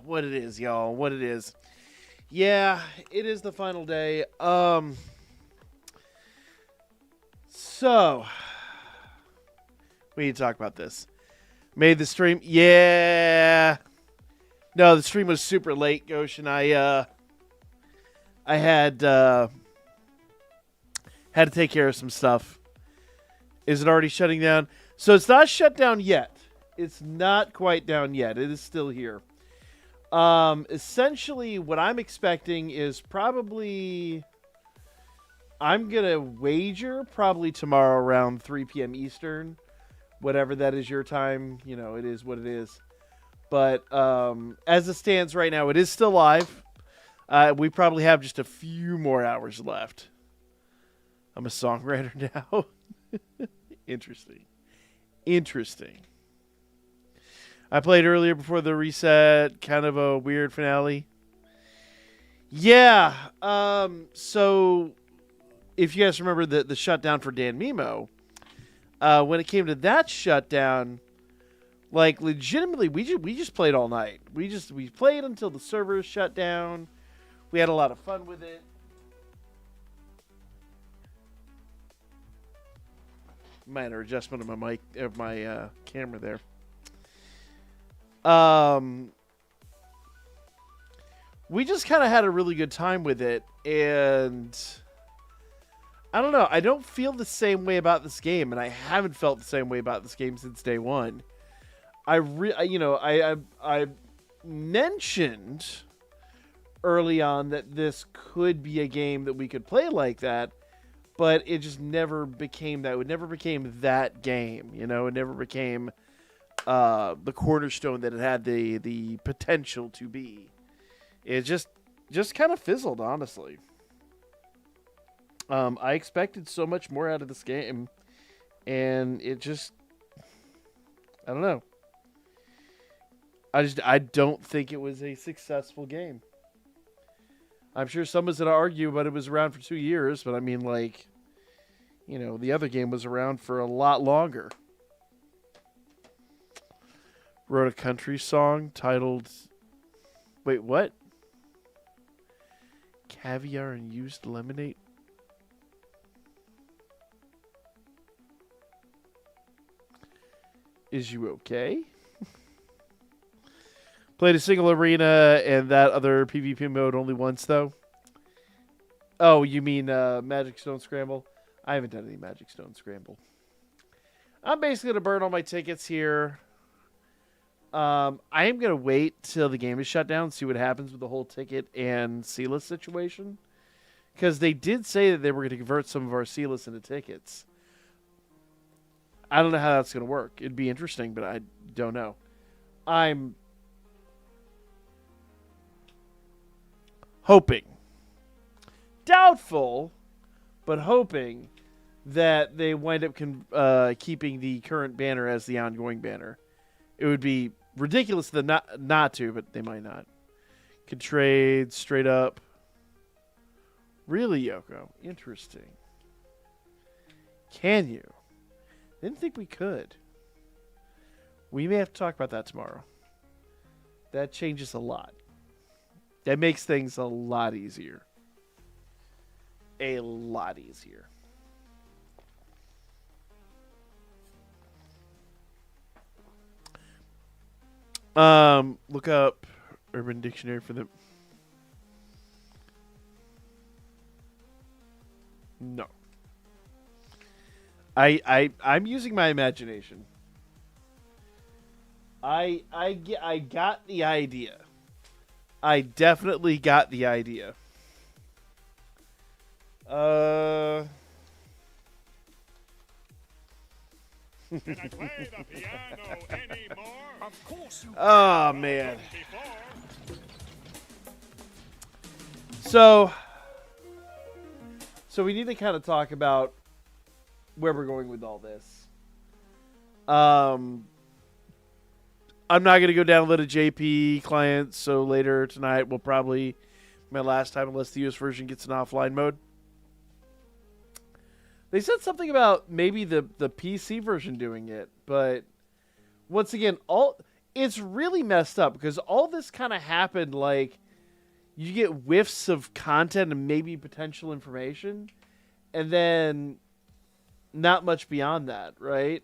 What it is, y'all. What it is. Yeah, it is the final day. So we need to talk about this. Made the stream. Yeah. No, the stream was super late, Goshen. I had to take care of some stuff. Is it already shutting down? So it's not shut down yet. It's not quite down yet. It is still here. Essentially, what I'm expecting is probably, I'm going to wager probably tomorrow around 3 p.m. Eastern, whatever that is your time. You know, it is what it is. But as it stands right now, it is still live. We probably have just a few more hours left. I'm a songwriter now. Interesting. I played earlier before the reset, kind of a weird finale. Yeah, so if you guys remember the shutdown for Danmemo, when it came to that shutdown, like legitimately, we just played all night. We played until the servers shut down. We had a lot of fun with it. Minor adjustment of my mic, of my camera there. We just kind of had a really good time with it, and I don't know. I don't feel the same way about this game, and I haven't felt the same way about this game since day one. I mentioned early on that this could be a game that we could play like that, but it just never became that. It never became that game, you know. It never became the cornerstone that it had the potential to be. It just kind of fizzled, honestly. I expected so much more out of this game, and it just, I don't know. I don't think it was a successful game. I'm sure someone's going to argue, but it was around for 2 years. But I mean, like, you know, the other game was around for a lot longer. Wrote a country song titled, wait, what? Caviar and used lemonade? Is you okay? Played a single arena and that other PvP mode only once, though. Oh, you mean Magic Stone Scramble? I haven't done any Magic Stone Scramble. I'm basically going to burn all my tickets here. I am gonna wait till the game is shut down, see what happens with the whole ticket and C-list situation, because they did say that they were going to convert some of our C-list into tickets. I don't know how that's going to work. It'd be interesting, but I don't know. I'm hoping, doubtful, but hoping that they wind up keeping the current banner as the ongoing banner. It would be ridiculous not to, but they might not. Could trade straight up. Really, Yoko? Interesting. Can you? Didn't think we could. We may have to talk about that tomorrow. That changes a lot. That makes things a lot easier. A lot easier. Look up Urban Dictionary for the... No. I'm using my imagination. I got the idea. I definitely got the idea. Can I play the piano anymore? Of course you Oh man. So we need to kind of talk about where we're going with all this. I'm not going to go download a JP client, so later tonight will probably be my last time unless the US version gets an offline mode. They said something about maybe the PC version doing it, but once again, it's really messed up because all this kind of happened like you get whiffs of content and maybe potential information, and then not much beyond that, right?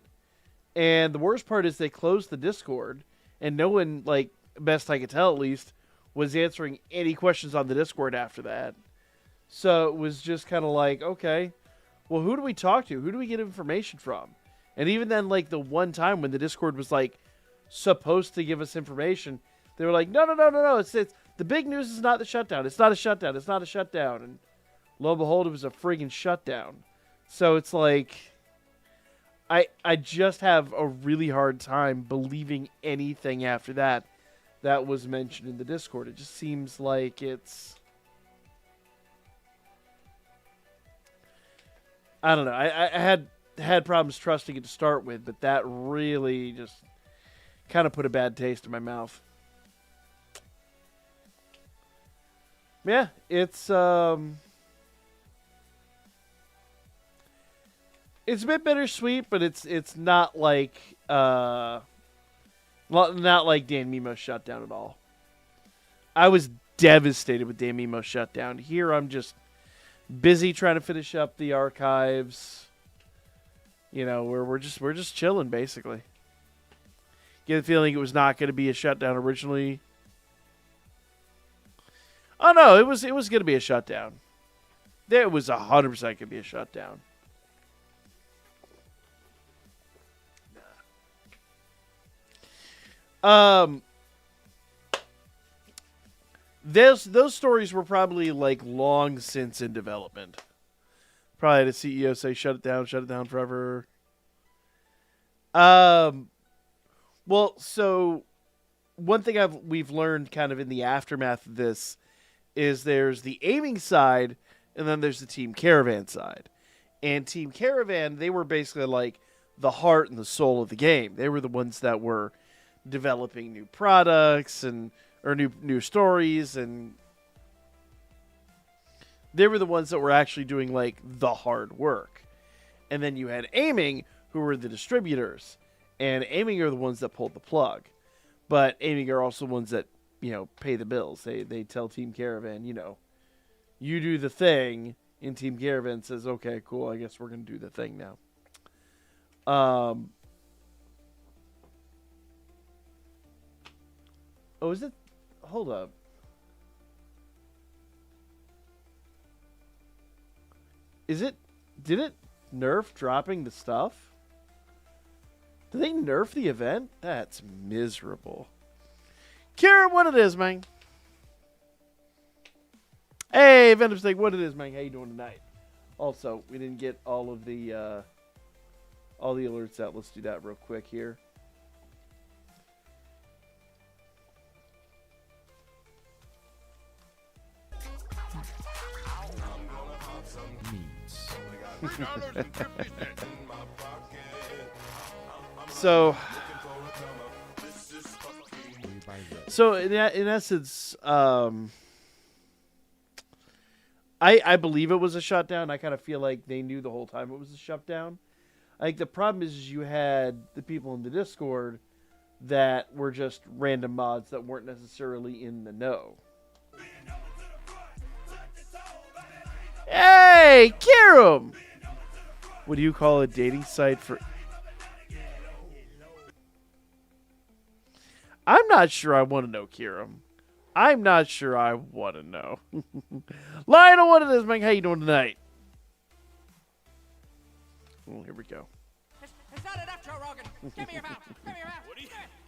And the worst part is they closed the Discord, and no one, like, best I could tell at least, was answering any questions on the Discord after that. So it was just kind of like, okay, well, who do we talk to? Who do we get information from? And even then, like, the one time when the Discord was, like, supposed to give us information, they were like, no. It's the big news is not the shutdown. It's not a shutdown. It's not a shutdown. And lo and behold, it was a friggin' shutdown. So it's like, I just have a really hard time believing anything after that was mentioned in the Discord. It just seems like it's... I don't know. I had problems trusting it to start with, but that really just kind of put a bad taste in my mouth. Yeah, it's a bit bittersweet, but it's not like not like Danmemo's shutdown at all. I was devastated with Danmemo's shutdown. Here I'm just busy trying to finish up the archives. You know, we're just chilling basically. Get the feeling it was not going to be a shutdown originally. Oh no, it was going to be a shutdown. There was 100% going to be a shutdown. Those stories were probably like long since in development. Probably had a CEO say shut it down forever. Well, so one thing we've learned kind of in the aftermath of this is there's the aiming side and then there's the Team Caravan side. And Team Caravan, they were basically like the heart and the soul of the game. They were the ones that were developing new products or new stories, and they were the ones that were actually doing like the hard work. And then you had Aiming, who were the distributors, and Aiming are the ones that pulled the plug. But Aiming are also the ones that, you know, pay the bills. They tell Team Caravan, you know, you do the thing, and Team Caravan says, okay, cool, I guess we're going to do the thing now. Oh, is it? Hold up. Is it? Did it nerf dropping the stuff? Did they nerf the event? That's miserable. Kira, what it is, man? Hey, Venom Steak, what it is, man? How you doing tonight? Also, we didn't get all the alerts out. Let's do that real quick here. So in essence, I believe it was a shutdown. I kind of feel like they knew the whole time it was a shutdown. I think the problem is you had the people in the Discord that were just random mods that weren't necessarily in the know. Hey, Kiram! What do you call a dating site for... I'm not sure I want to know, Kiram. I'm not sure I want to know. Lionel, what it is, man? How you doing tonight? Oh, here we go. It's not enough, Joe Rogan. Give me your mouth. Give me your mouth.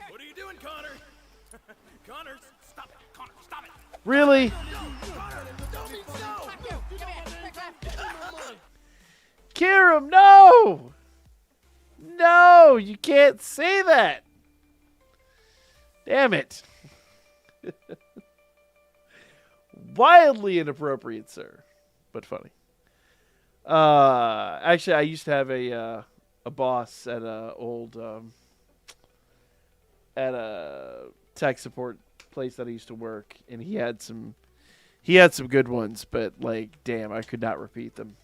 What are you doing, Connor? Connor, stop it. Connor, stop it. Really? Fuck you. Give me it. Quick left. Kiram, no! No, you can't say that. Damn it. Wildly inappropriate, sir. But funny. Actually, I used to have a boss at a tech support place that I used to work, and he had some good ones, but like, damn, I could not repeat them.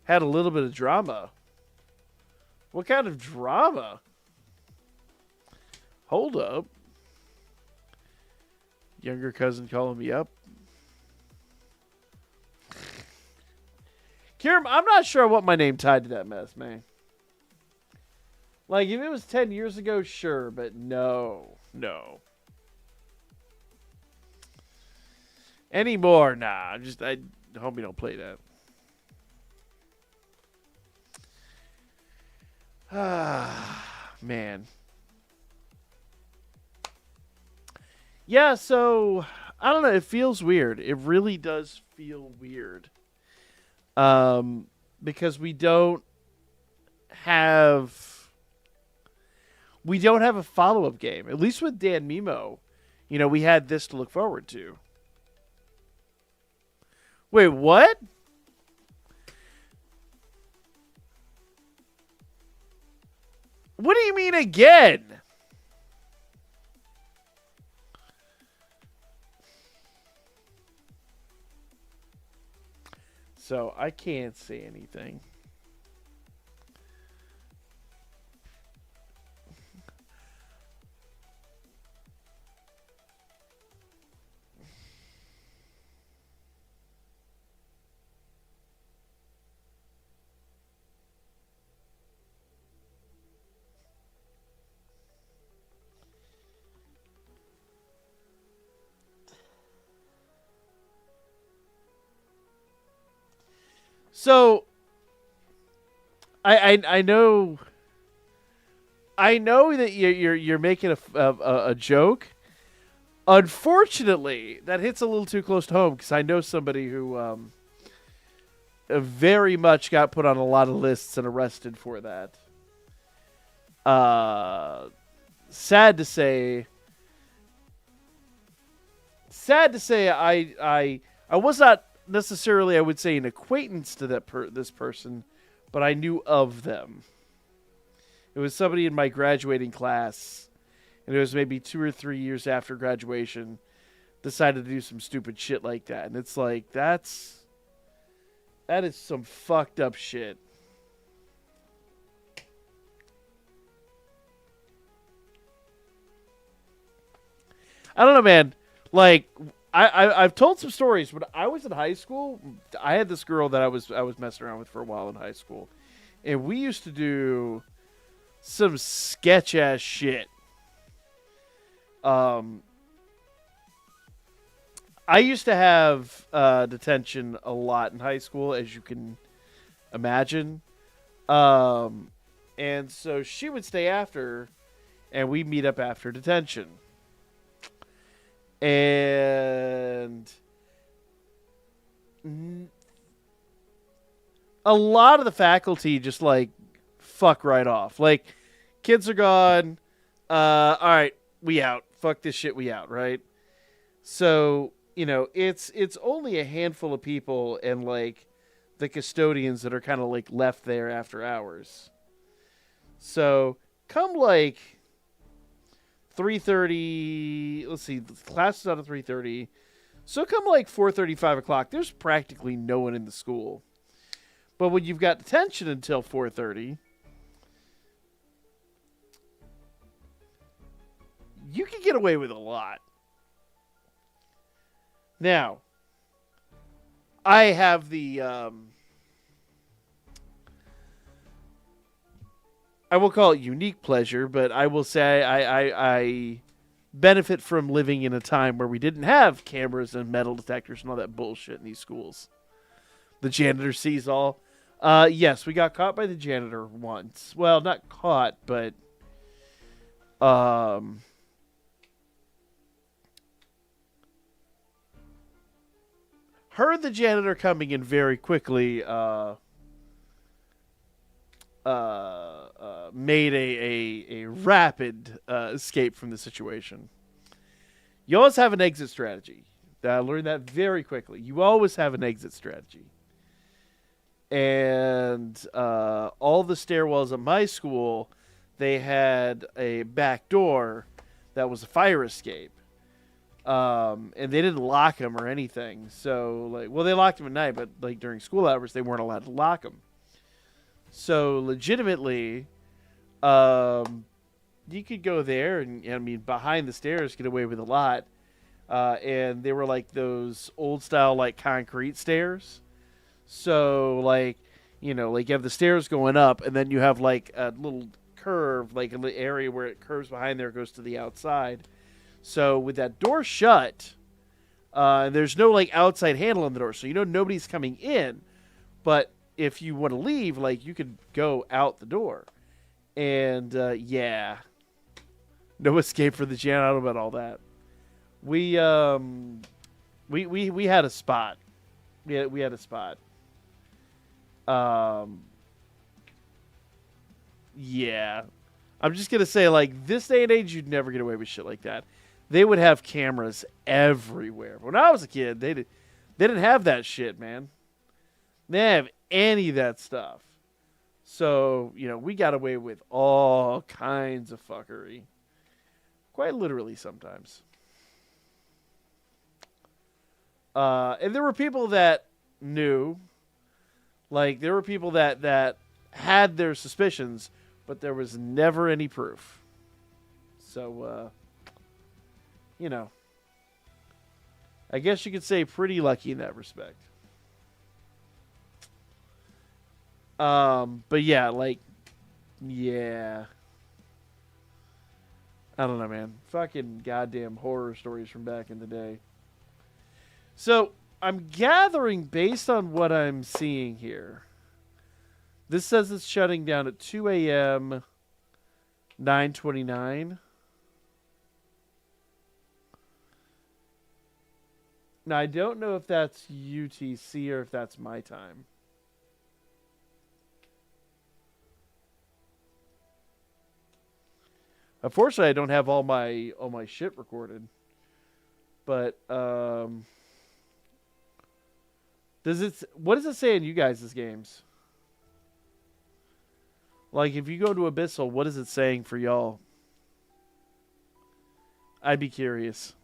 Had a little bit of drama. What kind of drama? Hold up. Younger cousin calling me up. Kiram, I'm not sure I want my name tied to that mess, man. Like, if it was 10 years ago, sure, but no. Anymore, nah. I hope you don't play that. Ah, man. Yeah, so, I don't know. It feels weird. It really does feel weird. Because we don't have a follow-up game. At least with Danmemo, we had this to look forward to. Wait, what? What do you mean again? So I can't say anything. So I know that you're making a joke. Unfortunately, that hits a little too close to home because I know somebody who very much got put on a lot of lists and arrested for that. Sad to say, I was not necessarily, I would say, an acquaintance to this person, but I knew of them. It was somebody in my graduating class, and it was maybe 2 or 3 years after graduation, decided to do some stupid shit like that. And it's like, that is some fucked up shit. I don't know, man. Like, I've told some stories. When I was in high school, I had this girl that I was messing around with for a while in high school, and we used to do some sketch ass shit. I used to have detention a lot in high school, as you can Imagine. And so she would stay after, and we'd meet up after detention. And a lot of the faculty just like fuck right off. Like, kids are gone. All right, we out. Fuck this shit, we out, right? So, you know, it's only a handful of people and like the custodians that are kind of like left there after hours. So come like 3:30, let's see, the class is out at 3:30. So come like 4:30, 5 o'clock, there's practically no one in the school. But when you've got detention until 4:30, you can get away with a lot. Now, I have the, I will call it unique pleasure, but I will say I benefit from living in a time where we didn't have cameras and metal detectors and all that bullshit in these schools. The janitor sees all. Yes, we got caught by the janitor once. Well, not caught, but heard the janitor coming in very quickly. Made a rapid escape from the situation. You always have an exit strategy. I learned that very quickly. You always have an exit strategy. And all the stairwells at my school, they had a back door that was a fire escape. And they didn't lock them or anything. So, like, well, they locked them at night, but like during school hours, they weren't allowed to lock them. So, legitimately, you could go there and, I mean, behind the stairs, get away with a lot. And they were like those old style, like concrete stairs. So, like, you know, like you have the stairs going up, and then you have like a little curve, like an area where it curves behind there, goes to the outside. So, with that door shut, there's no like outside handle on the door. So, you know, nobody's coming in. But if you want to leave, like, you could go out the door. And, yeah. No escape for the janitor. I don't know about all that. We had a spot. We had a spot. Yeah. I'm just going to say, like, this day and age, you'd never get away with shit like that. They would have cameras everywhere. When I was a kid, they didn't have that shit, man. They didn't have any of that stuff. So, you know, we got away with all kinds of fuckery. Quite literally sometimes. And there were people that knew. Like, there were people that had their suspicions, but there was never any proof. So, you know, I guess you could say pretty lucky in that respect. But yeah, like, yeah. I don't know, man. Fucking goddamn horror stories from back in the day. So, I'm gathering based on what I'm seeing here. This says it's shutting down at 2 a.m., 9:29. Now, I don't know if that's UTC or if that's my time. Unfortunately, I don't have all my shit recorded. But what does it say in you guys' games? Like, if you go to Abyssal, what is it saying for y'all? I'd be curious.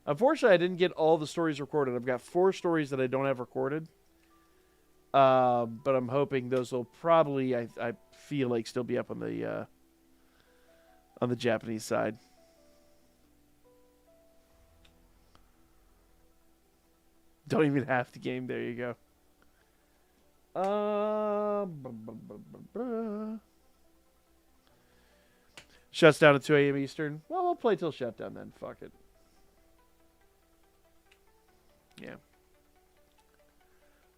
Unfortunately, I didn't get all the stories recorded. I've got 4 stories that I don't have recorded. But I'm hoping those will probably, I feel like, still be up on the Japanese side. Don't even have to game. There you go. Shuts down at 2 a.m. Eastern. Well, we'll play till shutdown then. Fuck it. Yeah.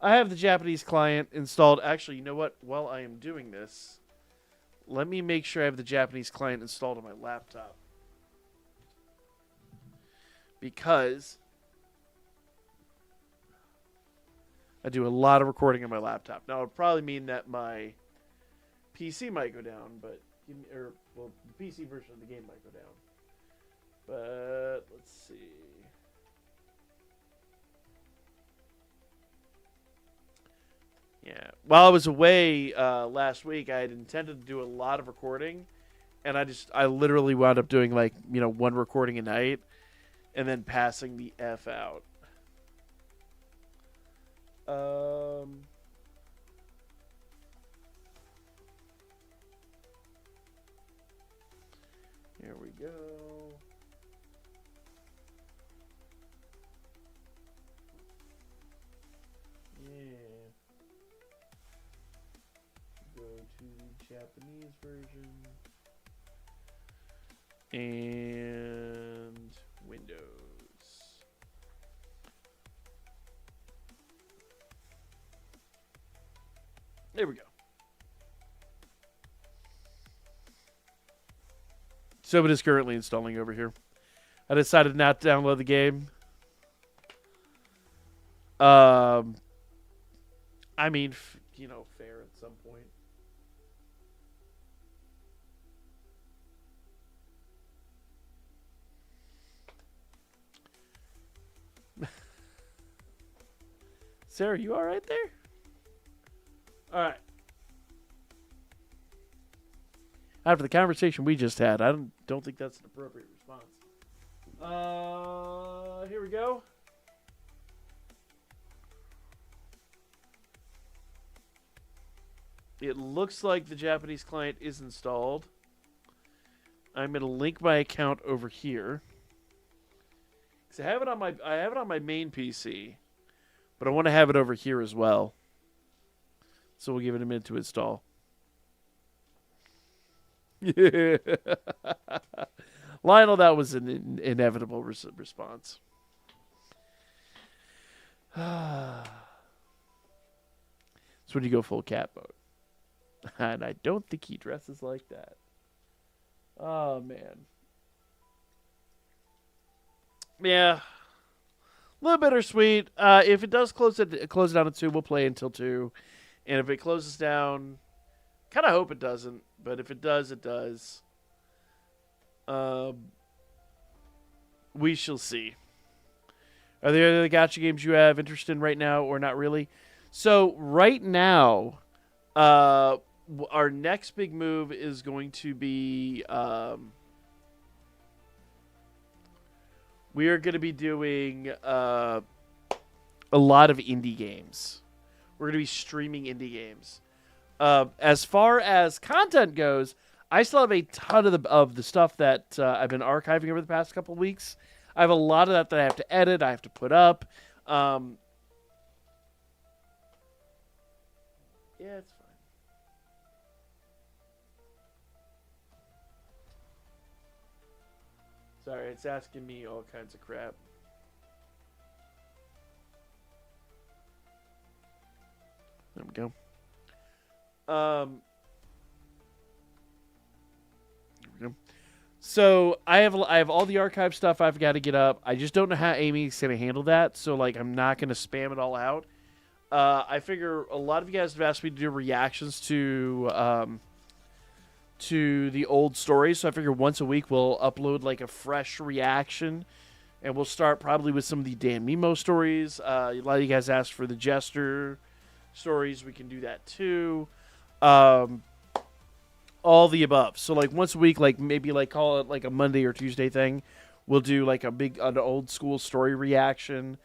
I have the Japanese client installed. Actually, you know what? While I am doing this, let me make sure I have the Japanese client installed on my laptop. Because I do a lot of recording on my laptop. Now, it would probably mean that my PC might go down, but the PC version of the game might go down. But let's see. Yeah. While I was away last week, I had intended to do a lot of recording, and I literally wound up doing one recording a night, and then passing the F out. Here we go. Yeah. Go to the Japanese version. And Windows. There we go. So it is currently installing over here. I decided not to download the game. I mean, fair at some point. Sarah, you all right there? All right. After the conversation we just had, I don't think that's an appropriate response. Here we go. It looks like the Japanese client is installed. I'm going to link my account over here. Cuz I have it on my main PC, but I want to have it over here as well. So we'll give it a minute to install. Lionel, that was an inevitable response. So when you go full cat mode. And I don't think he dresses like that. Oh, man. Yeah. A little bittersweet. If it does close it down at 2, we'll play until 2. And if it closes down, kind of hope it doesn't. But if it does, it does. We shall see. Are there any other gacha games you have interest in right now or not really? So right now, our next big move is going to be we are going to be doing a lot of indie games. We're going to be streaming indie games. As far as content goes, I still have a ton of the stuff that I've been archiving over the past couple of weeks. I have a lot of that I have to edit, I have to put up. Yeah, it's fine. Sorry, it's asking me all kinds of crap. There we go. There we go. So I have all the archive stuff I've got to get up. I just don't know how Amy's gonna handle that. So I'm not gonna spam it all out. I figure a lot of you guys have asked me to do reactions to the old stories. So I figure once a week we'll upload a fresh reaction, and we'll start probably with some of the Danmemo stories. A lot of you guys asked for the Jester stories. We can do that too. All the above. So once a week, maybe call it a Monday or Tuesday thing. We'll do an old school story reaction.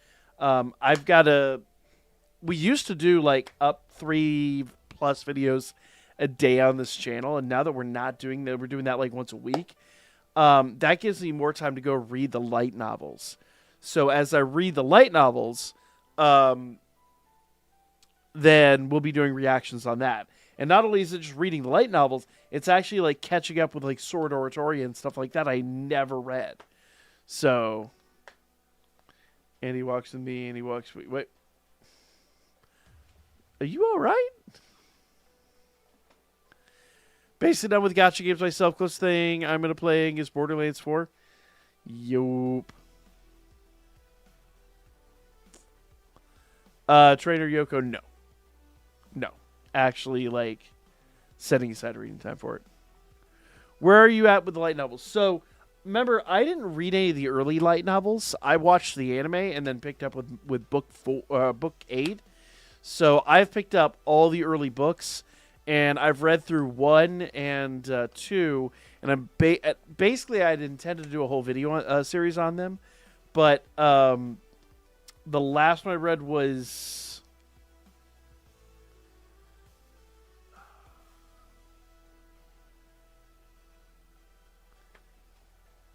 We used to do up 3+ videos a day on this channel, and now that we're not doing that, we're doing that once a week. That gives me more time to go read the light novels. So as I read the light novels, then we'll be doing reactions on that. And not only is it just reading the light novels, it's actually catching up with Sword Oratory and stuff like that I never read. So And he walks with me, and he walks with... Wait. Are you all right? Basically done with gacha games myself. Close thing I'm going to playing is Borderlands 4. Yup. Trainer Yoko, no. No. Actually, like, setting aside reading time for it. Where are you at with the light novels? So, remember, I didn't read any of the early light novels. I watched the anime and then picked up with book 8. So, I've picked up all the early books, and I've read through 1 and 2, and I'm basically I'd intended to do a whole video series on them, but the last one I read was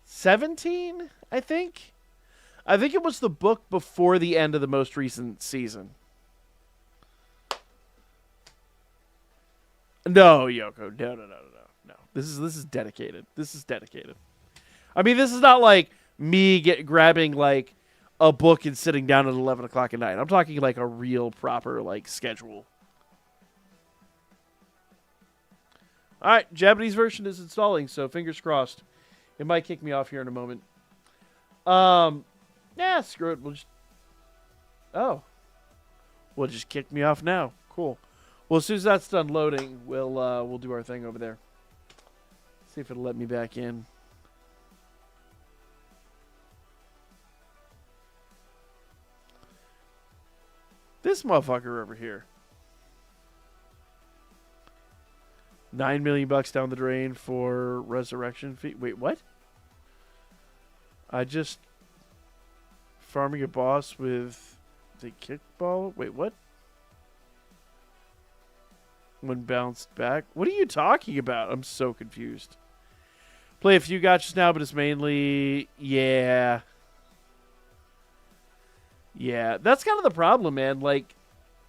17, I think. I think it was the book before the end of the most recent season. No, Yoko. No. This is dedicated. This is dedicated. I mean, this is not like me grabbing like a book and sitting down at 11 o'clock at night. I'm talking like a real proper like schedule. All right, Japanese version is installing, so fingers crossed. It might kick me off here in a moment. Yeah, screw it. We'll just kick me off now. Cool. Well, as soon as that's done loading, we'll do our thing over there. See if it'll let me back in. This motherfucker over here. $9 million down the drain for resurrection fee. Wait, what? I just farming a boss with the kickball. Wait, what? When bounced back. What are you talking about? I'm so confused. Play a few gachas now, but it's mainly yeah. That's kind of the problem, man. Like,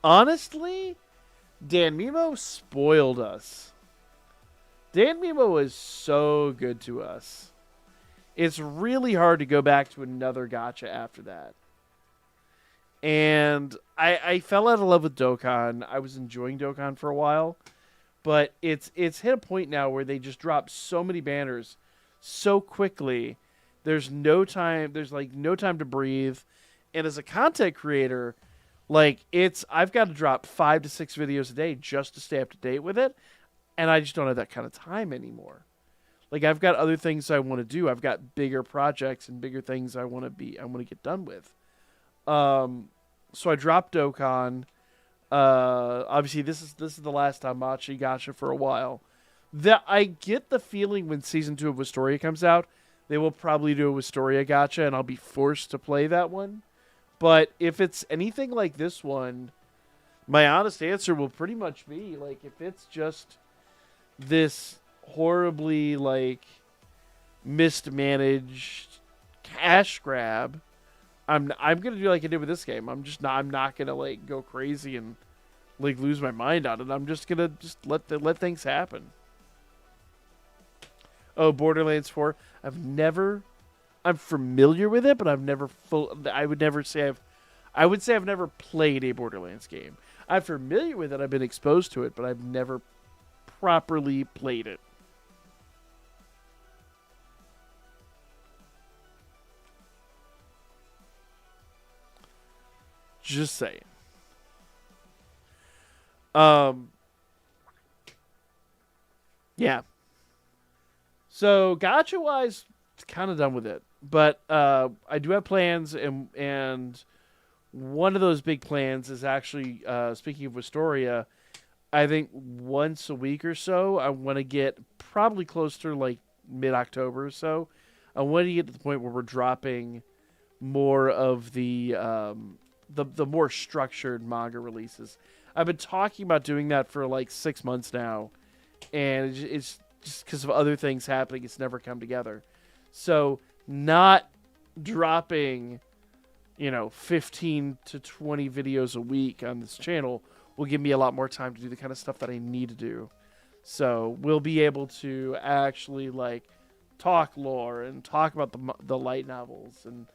honestly, Danmemo spoiled us. Danmemo is so good to us. It's really hard to go back to another gacha after that. And I fell out of love with Dokkan. I was enjoying Dokkan for a while. But it's hit a point now where they just drop so many banners so quickly. There's no time. There's like no time to breathe. And as a content creator, like I've got to drop 5 to 6 videos a day just to stay up to date with it. And I just don't have that kind of time anymore. Like I've got other things I want to do. I've got bigger projects and bigger things I want to get done with. So I dropped Dokkan. Obviously this is the last danmachi gacha for a while. That I get the feeling when season 2 of Wistoria comes out, they will probably do a Wistoria gacha and I'll be forced to play that one. But if it's anything like this one, my honest answer will pretty much be like if it's just this horribly like mismanaged cash grab, I'm gonna do like I did with this game. I'm not gonna like go crazy and like lose my mind on it. I'm just gonna let things happen. Oh, Borderlands 4. I'm familiar with it, but I've never I would say I've never played a Borderlands game. I'm familiar with it. I've been exposed to it, but I've never properly played it. Just saying. Yeah. So gacha wise, kind of done with it, but I do have plans, and one of those big plans is actually speaking of Wistoria. I think once a week or so, I want to get probably close to like mid-October or so. I want to get to the point where we're dropping more of the more structured manga releases. I've been talking about doing that for like 6 months now, and it's just because of other things happening, it's never come together. So not dropping, 15 to 20 videos a week on this channel will give me a lot more time to do the kind of stuff that I need to do. So we'll be able to actually like talk lore and talk about the light novels and,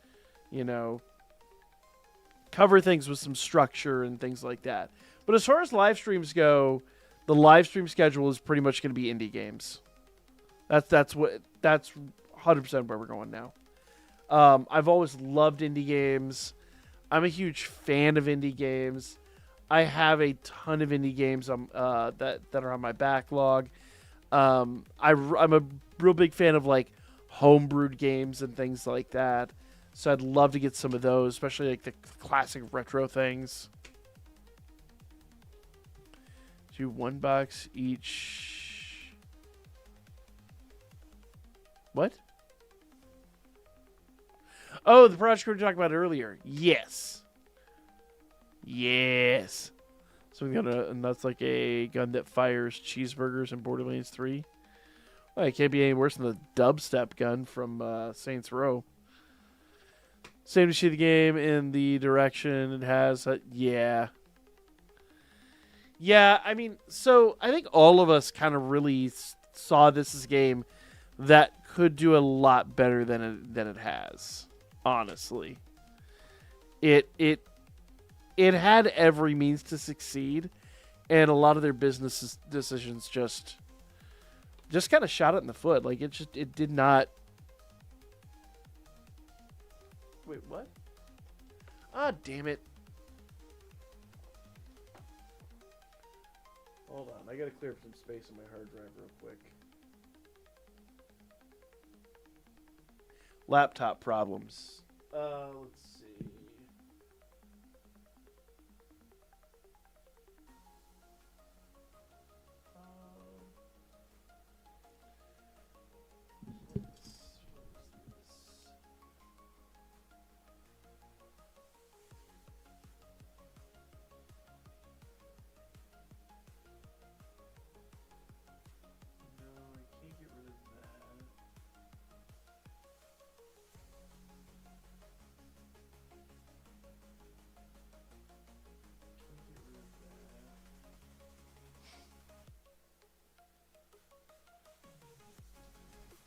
cover things with some structure and things like that. But as far as live streams go, the live stream schedule is pretty much going to be indie games. That's 100% where we're going now. I've always loved indie games. I'm a huge fan of indie games. I have a ton of indie games that are on my backlog. I'm a real big fan of like homebrewed games and things like that. So I'd love to get some of those, especially like the classic retro things. Do $1 each. What? Oh, the project we were talking about earlier. Yes. Yes. So we got and that's like a gun that fires cheeseburgers in Borderlands 3. Well, it can't be any worse than the dubstep gun from Saints Row. Same to see the game in the direction it has. Yeah. Yeah, I mean, so I think all of us kind of really saw this as a game that could do a lot better than it has. Honestly, it had every means to succeed, and a lot of their business decisions just kind of shot it in the foot. Like it did not. Wait, what? Ah, damn it! Hold on, I gotta clear up some space on my hard drive real quick. Laptop problems. Let's see.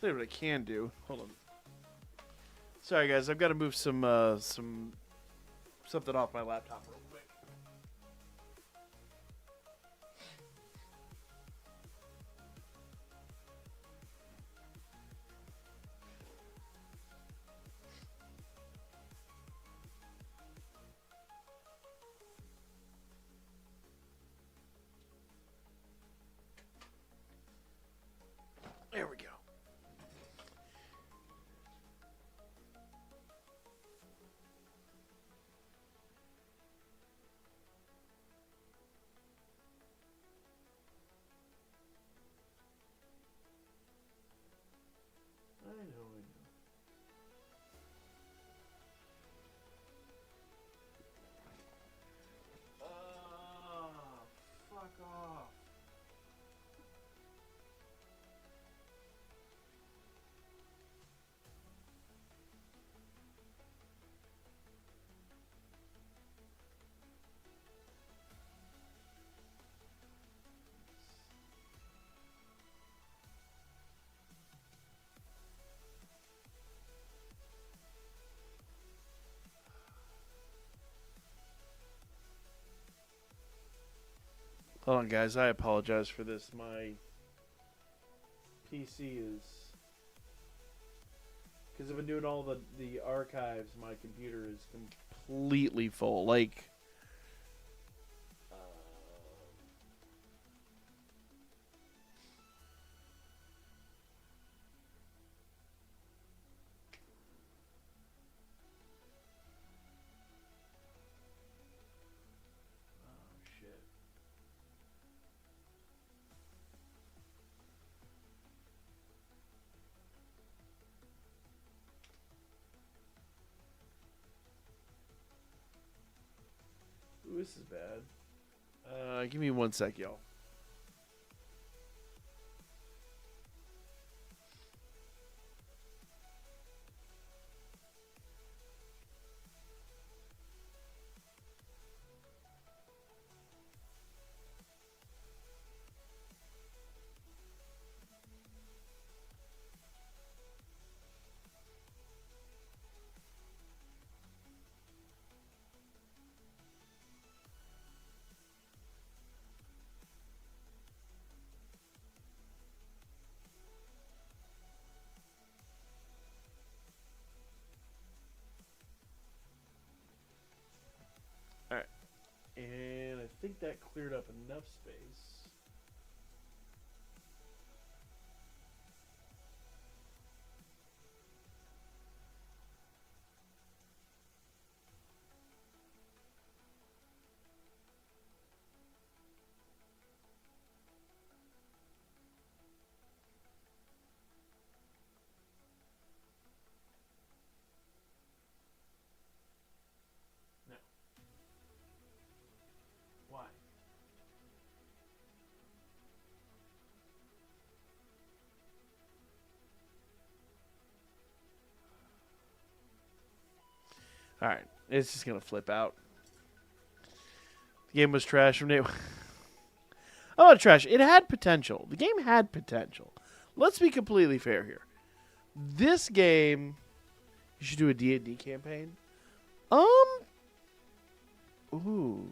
Tell you what I can do. Hold on. Sorry, guys. I've got to move something off my laptop real quick. There we go. I know. Fuck off. Hold on, guys. I apologize for this. My PC is... Because I've been doing all the archives, my computer is completely full. Like... Ooh, this is bad. Give me 1 sec, y'all. think that cleared up enough space. No. Why? All right, it's just gonna flip out. The game was trash from day one. Oh, not trash. It had potential. The game had potential. Let's be completely fair here. This game, you should do a D&D campaign. Ooh. Ooh.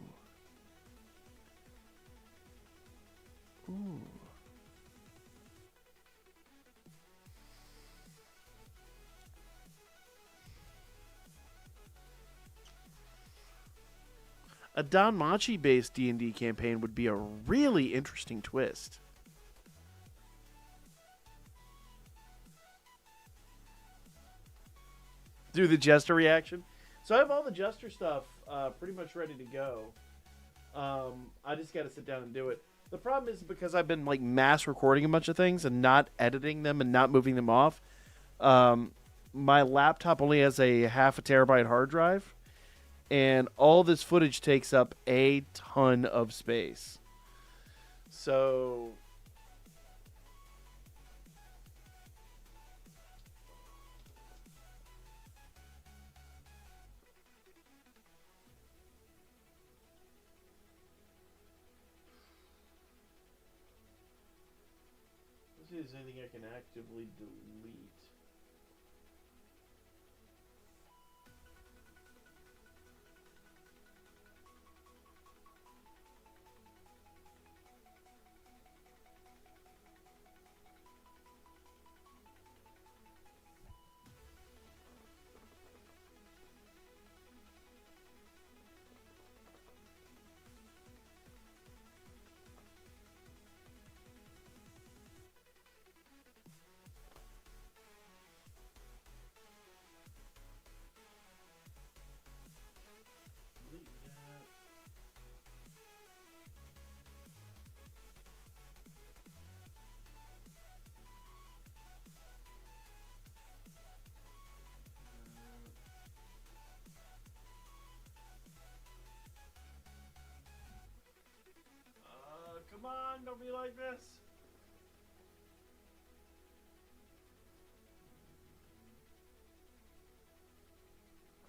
A danmachi based D&D campaign would be a really interesting twist. Do the Jester reaction. So I have all the Jester stuff pretty much ready to go. I just got to sit down and do it. The problem is because I've been like mass recording a bunch of things and not editing them and not moving them off. My laptop only has a 0.5 terabyte hard drive. And all this footage takes up a ton of space. So let's see if there's anything I can actively delete. Delete that. Come on, don't be like this.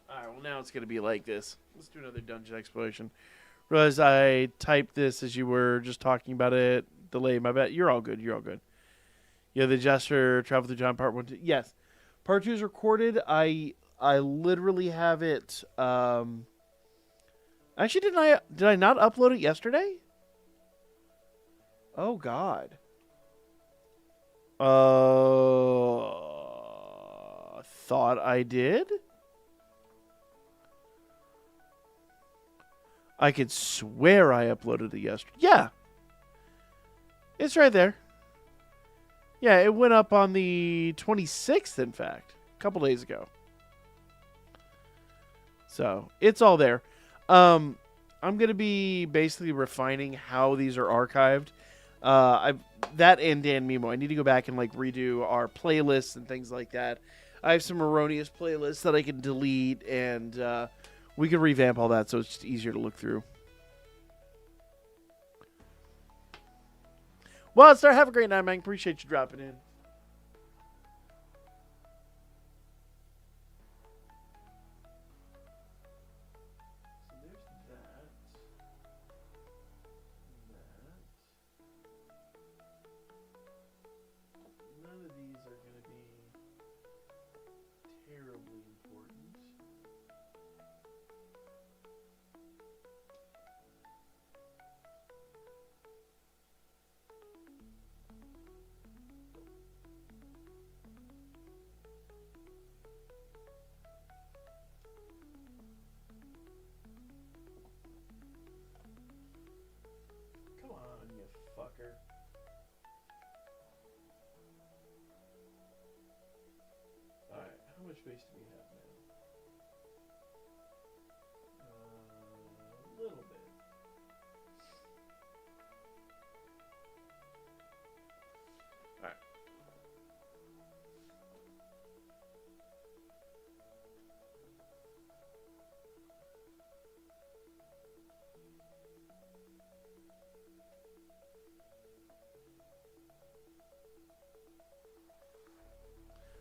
Alright, well now it's going to be like this. Let's do another dungeon exploration. Realize I typed this as you were just talking about it. Delay my bet. You're all good. You're all good. Yeah, the Jester Travel Through Time Part 1. Yes. Part 2 is recorded. I literally have it. Actually, did I not upload it yesterday? Oh, God. Thought I did? I could swear I uploaded it yesterday. Yeah. It's right there. Yeah, it went up on the 26th, in fact. A couple days ago. So, it's all there. I'm going to be basically refining how these are archived. That and Danmemo. I need to go back and like redo our playlists and things like that. I have some erroneous playlists that I can delete, and we can revamp all that so it's just easier to look through. Well, Star, have a great night, man. Appreciate you dropping in. So there's that. None of these are going to be terribly important. much space do we have now? A little bit. All right.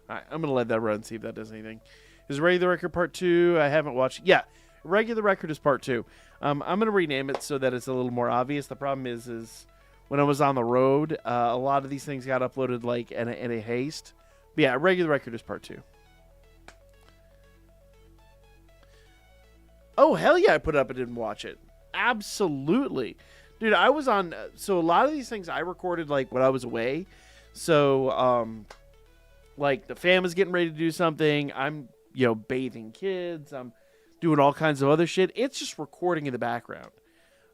All right, I'm going to let that run, see if that does anything. Is Regular Record Part 2? I haven't watched. Yeah, Regular Record is Part 2. I'm going to rename it so that it's a little more obvious. The problem is when I was on the road, a lot of these things got uploaded like in a haste. But yeah, Regular Record is Part 2. Oh, hell yeah, I put it up and didn't watch it. Absolutely. Dude, I was on... So a lot of these things I recorded like when I was away. So, like, the fam is getting ready to do something. I'm, bathing kids. I'm doing all kinds of other shit. It's just recording in the background.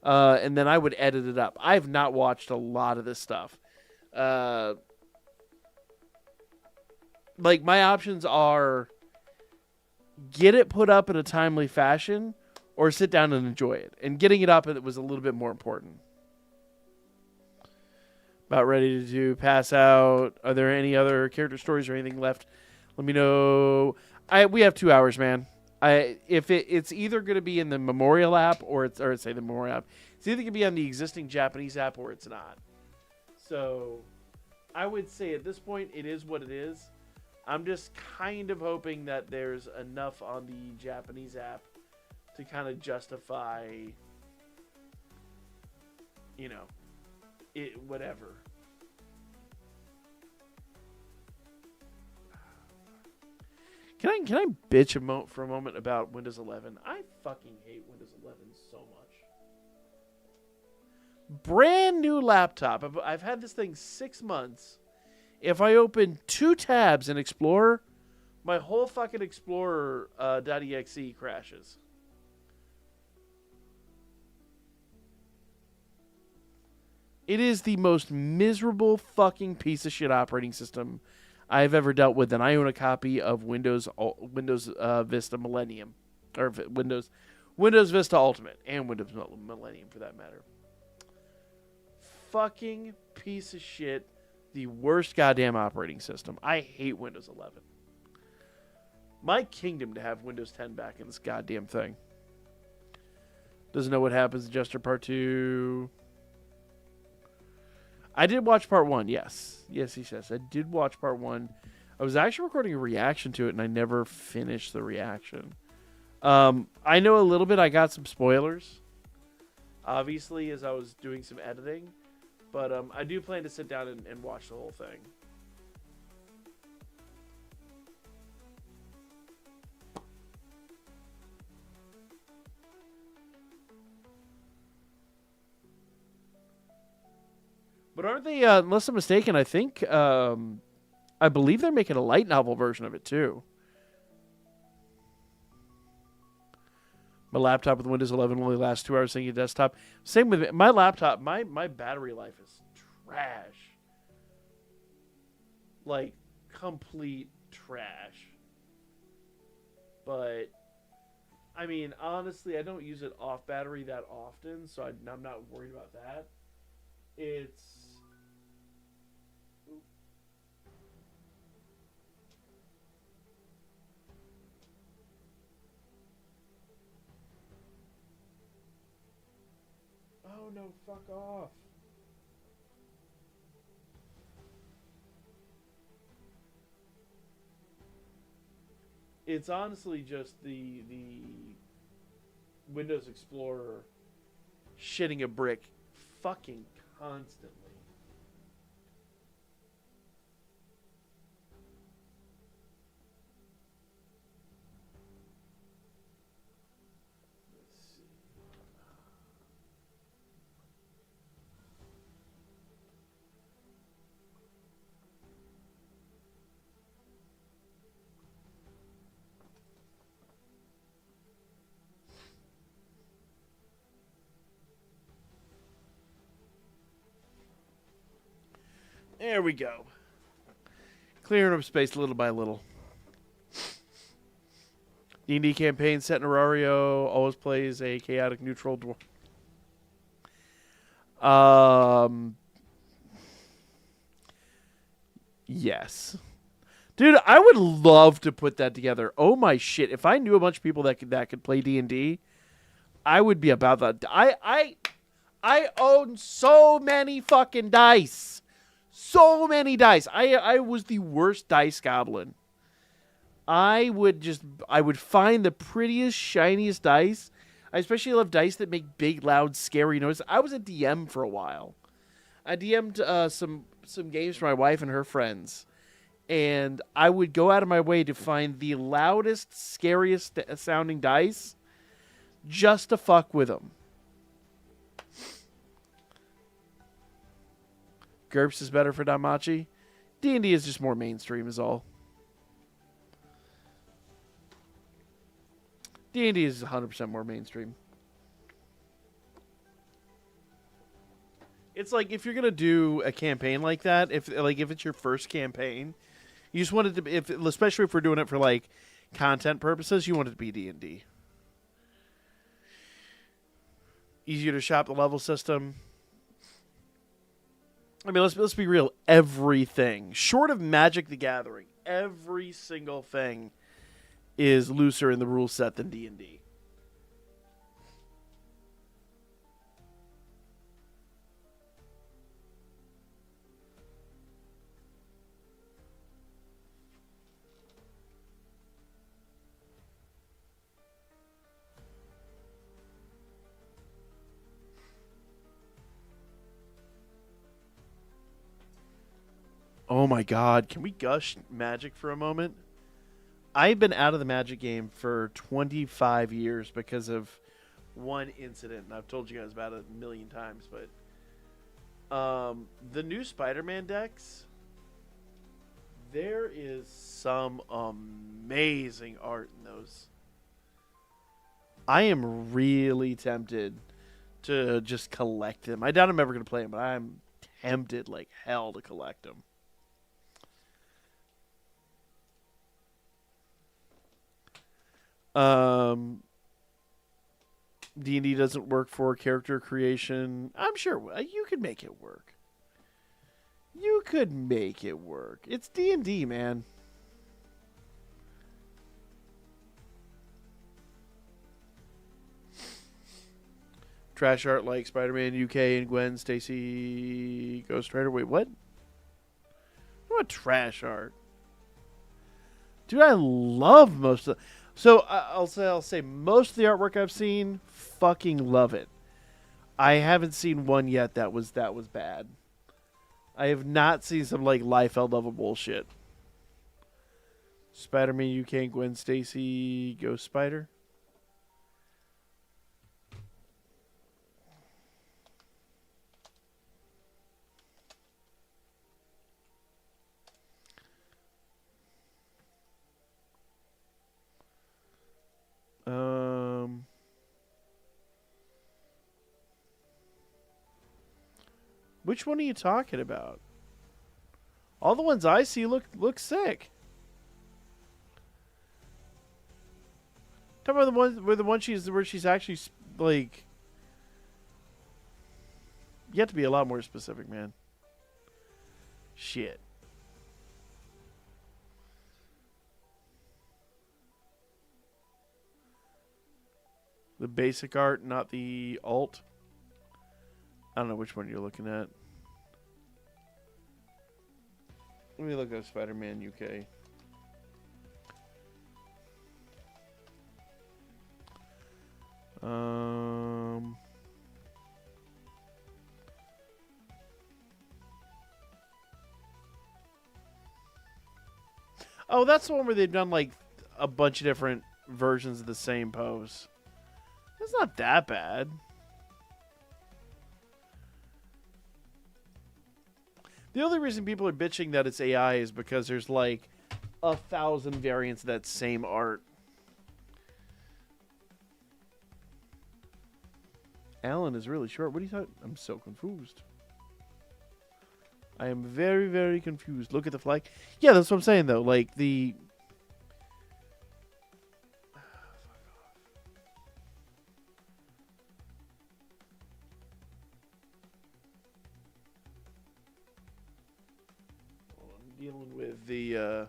And then I would edit it up. I have not watched a lot of this stuff. Like, my options are get it put up in a timely fashion or sit down and enjoy it. And getting it up, it was a little bit more important. About ready to pass out. Are there any other character stories or anything left? Let me know. We have 2 hours, man. It's either going to be in the Memorial app the Memorial app. It's either going to be on the existing Japanese app or it's not. So I would say at this point it is what it is. I'm just kind of hoping that there's enough on the Japanese app to kind of justify, it, whatever. Can I bitch for a moment about Windows 11? I fucking hate Windows 11 so much. Brand new laptop. I've had this thing 6 months. If I open 2 tabs in Explorer, my whole fucking Explorer .exe crashes. It is the most miserable fucking piece of shit operating system I've ever dealt with, and I own a copy of Windows Vista Millennium, or Windows Vista Ultimate, and Windows Millennium for that matter. Fucking piece of shit, the worst goddamn operating system. I hate Windows 11. My kingdom to have Windows 10 back in this goddamn thing. Doesn't know what happens in Jester Part 2. I did watch Part 1, yes. Yes, he says. I did watch Part 1. I was actually recording a reaction to it, and I never finished the reaction. I know a little bit. I got some spoilers, obviously, as I was doing some editing. But I do plan to sit down and watch the whole thing. But aren't they, unless I'm mistaken, I think, I believe they're making a light novel version of it, too. My laptop with Windows 11 only lasts 2 hours syncing desktop. Same with my laptop. My battery life is trash. Like, complete trash. But, I mean, honestly, I don't use it off battery that often, so I'm not worried about that. It's... Oh, no, fuck off. It's honestly just the Windows Explorer shitting a brick fucking constantly. There we go. Clearing up space little by little. D&D campaign set in Aurario always plays a chaotic neutral dwarf. Yes. Dude, I would love to put that together. Oh my shit. If I knew a bunch of people that could play D&D, I would be about that. I own so many fucking dice. So many dice. I was the worst dice goblin. I would find the prettiest, shiniest dice. I especially love dice that make big, loud, scary noises. I was a DM for a while. I DM'd some games for my wife and her friends. And I would go out of my way to find the loudest, scariest sounding dice just to fuck with them. GURPS is better for danmachi. D&D is just more mainstream is all. D&D is 100% more mainstream. It's like if you're going to do a campaign like that, if it's your first campaign, you just want it to be, especially if we're doing it for like content purposes, you want it to be D&D. Easier to shop the level system. I mean, let's be real. Everything, short of Magic the Gathering, every single thing is looser in the rule set than D&D. Oh my god, can we gush Magic for a moment? I've been out of the Magic game for 25 years because of one incident, and I've told you guys about it a million times, but the new Spider-Man decks, there is some amazing art in those. I am really tempted to just collect them. I doubt I'm ever going to play them, but I'm tempted like hell to collect them. D&D doesn't work for character creation. I'm sure you could make it work. You could make it work. It's D&D, man. Trash art like Spider-Man UK and Gwen Stacy Ghost Rider. Wait, what? What trash art? Dude, I love most of. So I'll say most of the artwork I've seen, fucking love it. I haven't seen one yet that was bad. I have not seen some like Liefeld level bullshit. Spider-Man UK and Gwen Stacy Ghost Spider. Which one are you talking about? All the ones I see look sick. Talk about the one where she's actually like. You have to be a lot more specific, man. Shit. The basic art, not the alt. I don't know which one you're looking at. Let me look at Spider-Man UK. Oh, that's the one where they've done like a bunch of different versions of the same pose. It's not that bad. The only reason people are bitching that it's AI is because there's like 1,000 variants of that same art. Alan is really short. What are you talking? I'm so confused. I am very, very confused. Look at the flag. Yeah, that's what I'm saying though. Like the the.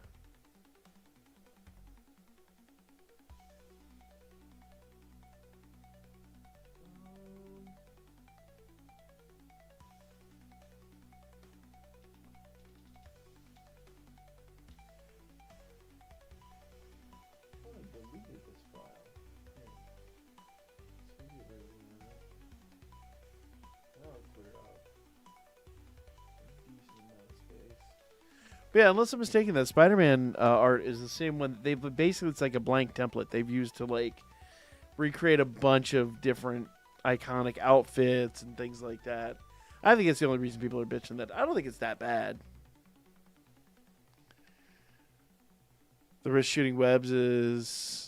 Deleted this file. That'll clear out a decent amount of space. But yeah, unless I'm mistaken, that Spider-Man art is the same one. They've basically, it's like a blank template they've used to like recreate a bunch of different iconic outfits and things like that. I think it's the only reason people are bitching that. I don't think it's that bad. The wrist shooting webs is.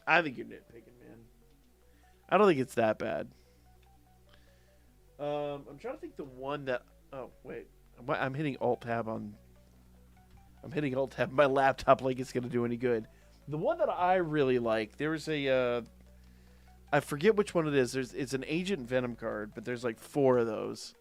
I think you're nitpicking, man. I don't think it's that bad. I'm trying to think the one that. Oh wait, I'm hitting Alt Tab on. I'm hitting Alt Tab on my laptop like it's gonna do any good. The one that I really like. There was a. I forget which one it is. It's an Agent Venom card, but there's like 4 of those.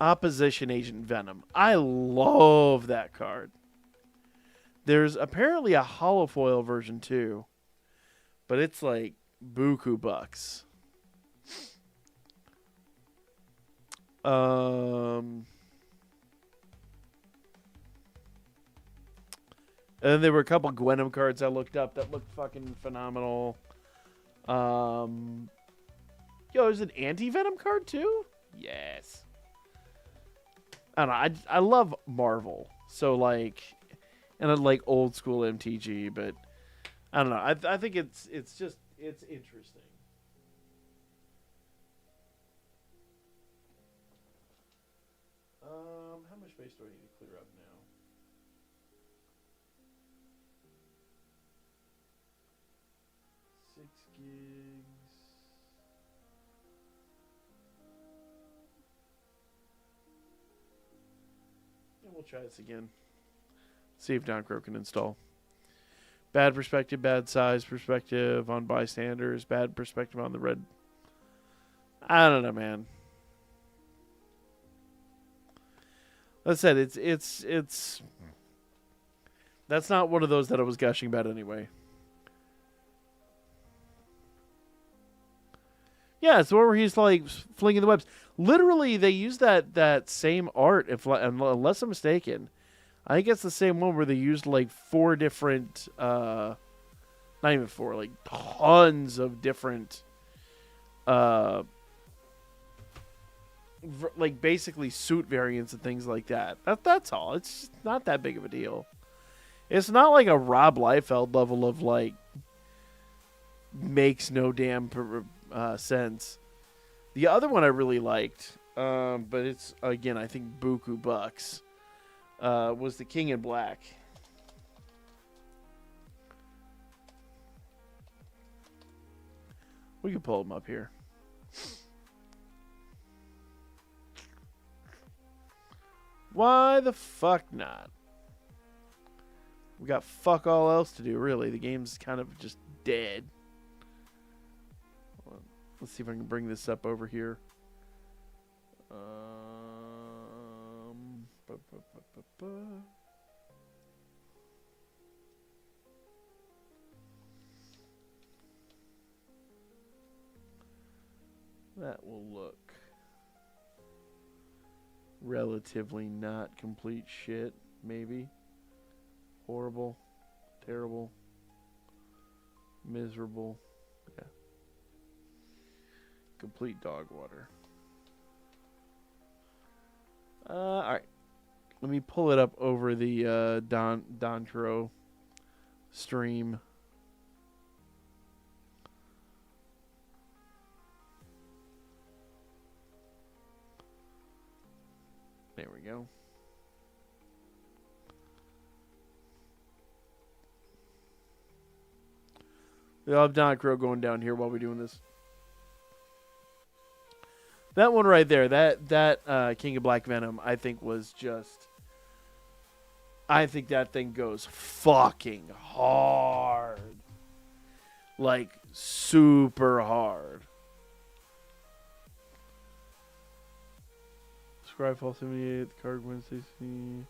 Opposition Agent Venom. I love that card. There's apparently a holofoil version too, but it's like buku bucks. And then there were a couple Gwenom cards I looked up that looked fucking phenomenal. Yo, there's an anti-Venom card too? Yes. I don't know. I love Marvel. So, like, and I like old school MTG, but I don't know. I think it's interesting. How much space do I need to clear up now? Gigs. And we'll try this again. See if danChro can install. Bad perspective, bad size perspective on bystanders, bad perspective on the red. I don't know, man. Like I said, it's that's not one of those that I was gushing about anyway. Yeah, it's the one where he's like flinging the webs. Literally, they use that same art, unless I'm mistaken. I think it's the same one where they used like 4 different, not even 4, like tons of different, like basically suit variants and things like that. That's all. It's not that big of a deal. It's not like a Rob Liefeld level of like makes no damn sense. The other one I really liked, but it's again I think buku bucks, was the King in Black. We can pull them up here. Why the fuck not? We got fuck all else to do, really. The game's kind of just dead. Let's see if I can bring this up over here. That will look relatively not complete shit, maybe. Horrible, terrible, miserable. Yeah. Complete dog water. All right. Let me pull it up over the danChro stream. There we go. We'll have danChro going down here while we're doing this. That one right there, that King of Black Venom, I think was just I think that thing goes fucking hard. Like, super hard. Scryfall 78, the card wins 60.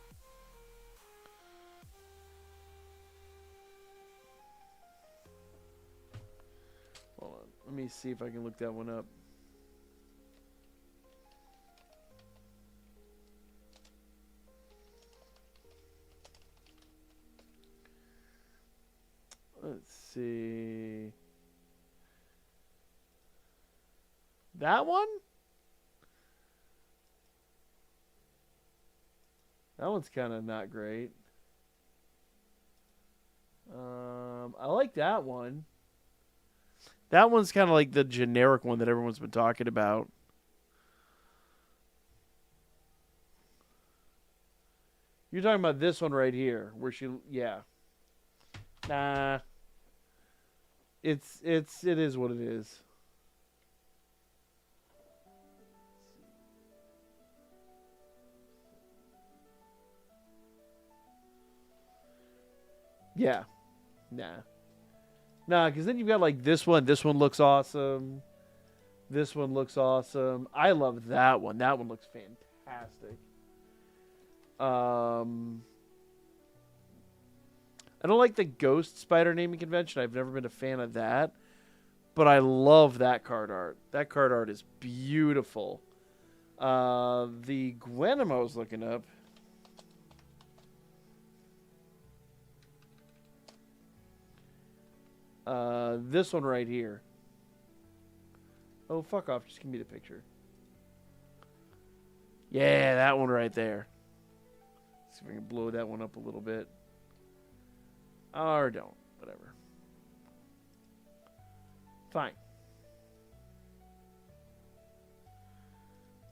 Hold on. Let me see if I can look that one up. Let's see. That one? That one's kind of not great. I like that one. That one's kind of like the generic one that everyone's been talking about. You're talking about this one right here, where she, yeah. Nah. It is what it is. Yeah. Nah. Nah, because then you've got like this one. This one looks awesome. This one looks awesome. I love that one. That one looks fantastic. I don't like the Ghost Spider naming convention. I've never been a fan of that. But I love that card art. That card art is beautiful. The Gwenemo I was looking up. This one right here. Oh, fuck off. Just give me the picture. Yeah, that one right there. Let's see if I can blow that one up a little bit. Or don't. Whatever. Fine.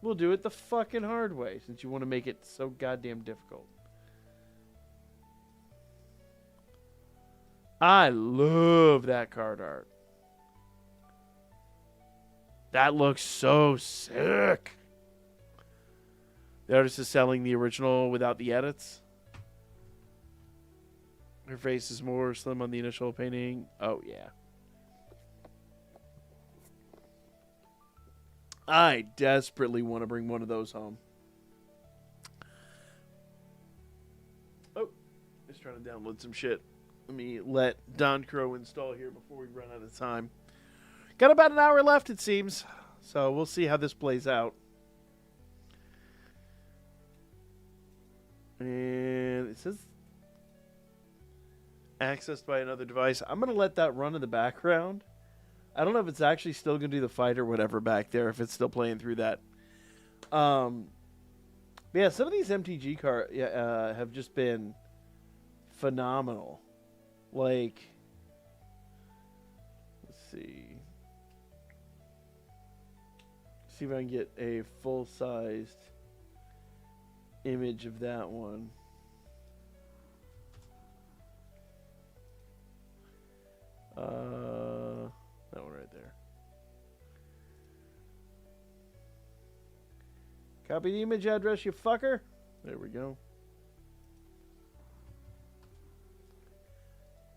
We'll do it the fucking hard way since you want to make it so goddamn difficult. I love that card art. That looks so sick. The artist is selling the original without the edits. Her face is more slim on the initial painting. Oh, yeah. I desperately want to bring one of those home. Oh, just trying to download some shit. Let me let DanChro install here before we run out of time. Got about an hour left, it seems. So we'll see how this plays out. And it says accessed by another device. I'm going to let that run in the background. I don't know if it's actually still going to do the fight or whatever back there, if it's still playing through that. But yeah, some of these MTG cards have just been phenomenal. Like, let's see. See if I can get a full-sized image of that one. That one right there. Copy the image address, you fucker. There we go.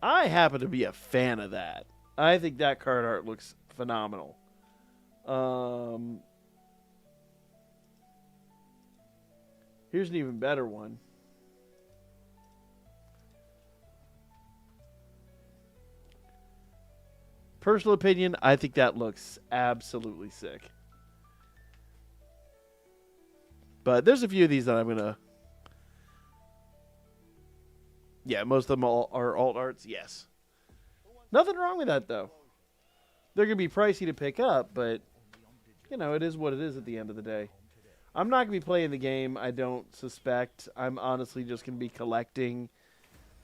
I happen to be a fan of that. I think that card art looks phenomenal. Here's an even better one. Personal opinion, I think that looks absolutely sick. But there's a few of these that I'm going to... Yeah, most of them are alt arts, yes. Nothing wrong with that, though. They're going to be pricey to pick up, but, you know, it is what it is at the end of the day. I'm not going to be playing the game, I don't suspect. I'm honestly just going to be collecting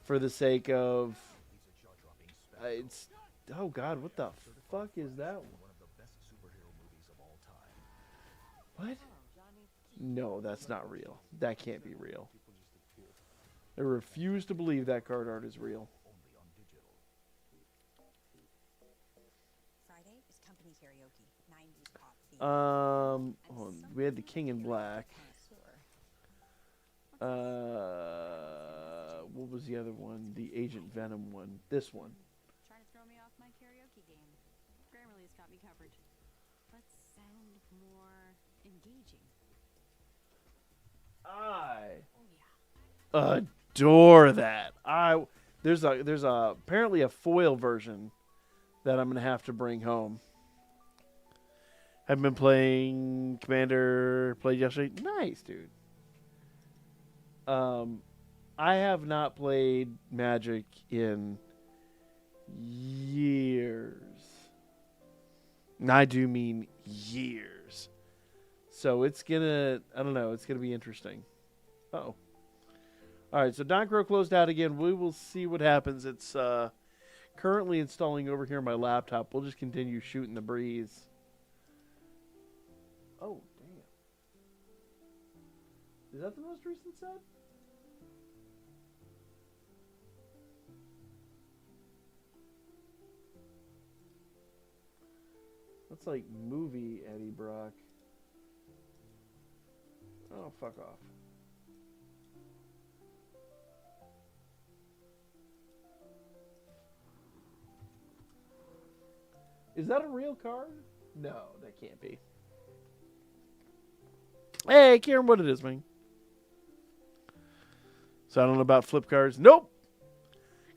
for the sake of... it's... Oh, God, what the fuck is that one? What? No, that's not real. That can't be real. I refuse to believe that card art is real. Friday is company karaoke. 90s pop theme. Hold on. We had the King in Black. what was the other one? The Agent Venom one. This one. Trying to throw me off my karaoke game. Grammarly's got me covered. Let's sound more engaging. I Oh yeah. adore that. There's apparently a foil version that I'm gonna have to bring home. I've been playing Commander. Played yesterday. Nice, dude. I have not played Magic in years. And I do mean years. So it's gonna, I don't know, it's gonna be interesting. Uh-oh. Alright, so danChro closed out again. We will see what happens. It's currently installing over here on my laptop. We'll just continue shooting the breeze. Oh, damn. Is that the most recent set? That's like movie Eddie Brock. Oh, fuck off. Is that a real card? No, that can't be. Hey, Kieran, what it is, man? So I don't know about flip cards. Nope.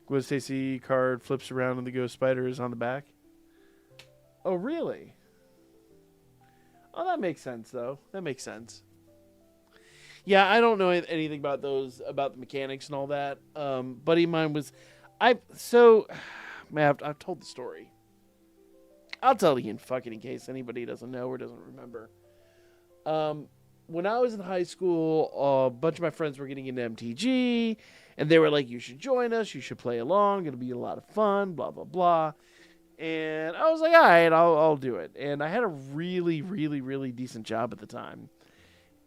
Gwen Stacy card flips around and the ghost spider is on the back. Oh, really? Oh, that makes sense, though. That makes sense. Yeah, I don't know anything about those, about the mechanics and all that. Buddy of mine was... I've told the story. I'll tell it again, fucking in case anybody doesn't know or doesn't remember. When I was in high school, a bunch of my friends were getting into MTG, and they were like, you should join us, you should play along, it'll be a lot of fun, blah, blah, blah. And I was like, all right, I'll do it. And I had a really, really, really decent job at the time.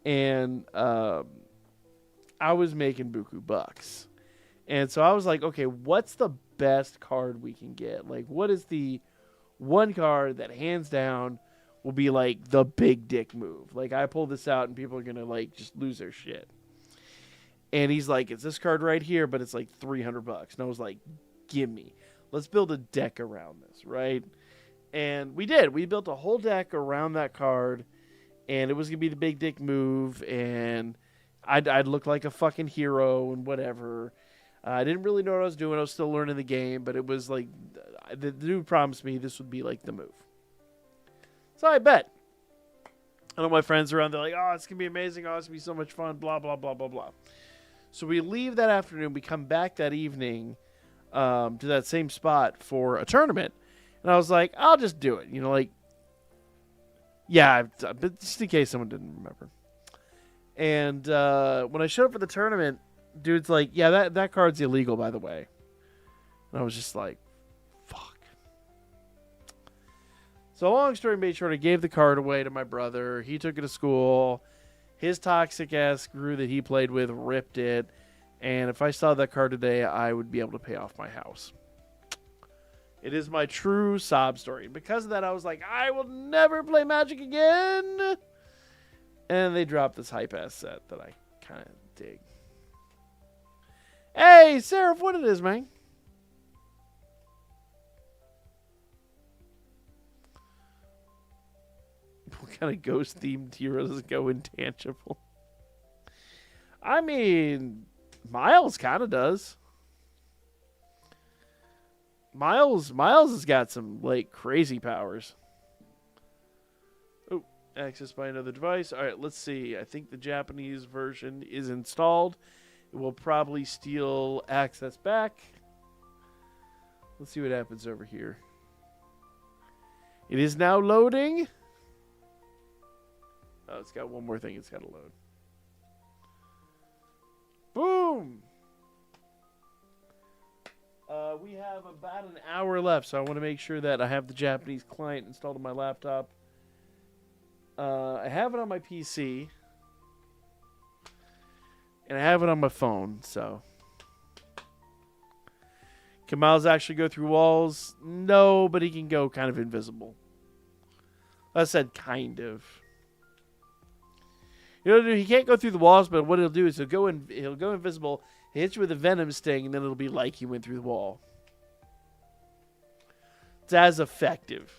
And I was making buku bucks. And so I was like, okay, what's the best card we can get? Like, what is the one card that hands down will be like the big dick move? Like, I pull this out and people are going to like just lose their shit. And he's like, it's this card right here, but it's like $300. And I was like, give me. Let's build a deck around this, right? And we did. We built a whole deck around that card, and it was going to be the big dick move, and I'd look like a fucking hero and whatever. I didn't really know what I was doing. I was still learning the game, but it was like, the dude promised me this would be like the move. So I bet. And all my friends around, they're like, oh, it's going to be amazing. Oh, it's going to be so much fun, blah, blah, blah, blah, blah. So we leave that afternoon. We come back that evening to that same spot for a tournament. And I was like, I'll just do it. You know, like, yeah, but just in case someone didn't remember. And when I showed up for the tournament, dude's like, yeah, that card's illegal, by the way. And I was just like, fuck. So long story made short, I gave the card away to my brother. He took it to school. His toxic-ass crew that he played with ripped it. And if I saw that card today, I would be able to pay off my house. It is my true sob story. And because of that, I was like, I will never play Magic again. And they dropped this hype-ass set that I kind of dig. Hey, Seraph, what it is, man? What kind of ghost-themed heroes go intangible? I mean, Miles kind of does. Miles has got some, like, crazy powers. Oh, accessed by another device. All right, let's see. I think the Japanese version is installed. It will probably steal access back. Let's see what happens over here. It is now loading. Oh, it's got one more thing it's got to load. Boom! We have about an hour left, so I want to make sure that I have the Japanese client installed on my laptop. I have it on my PC. And I have it on my phone, so. Can Miles actually go through walls? No, but he can go kind of invisible. I said kind of. You know, he can't go through the walls, but what he'll do is he'll go invisible. Hits you with a venom sting, and then it'll be like he went through the wall. It's as effective.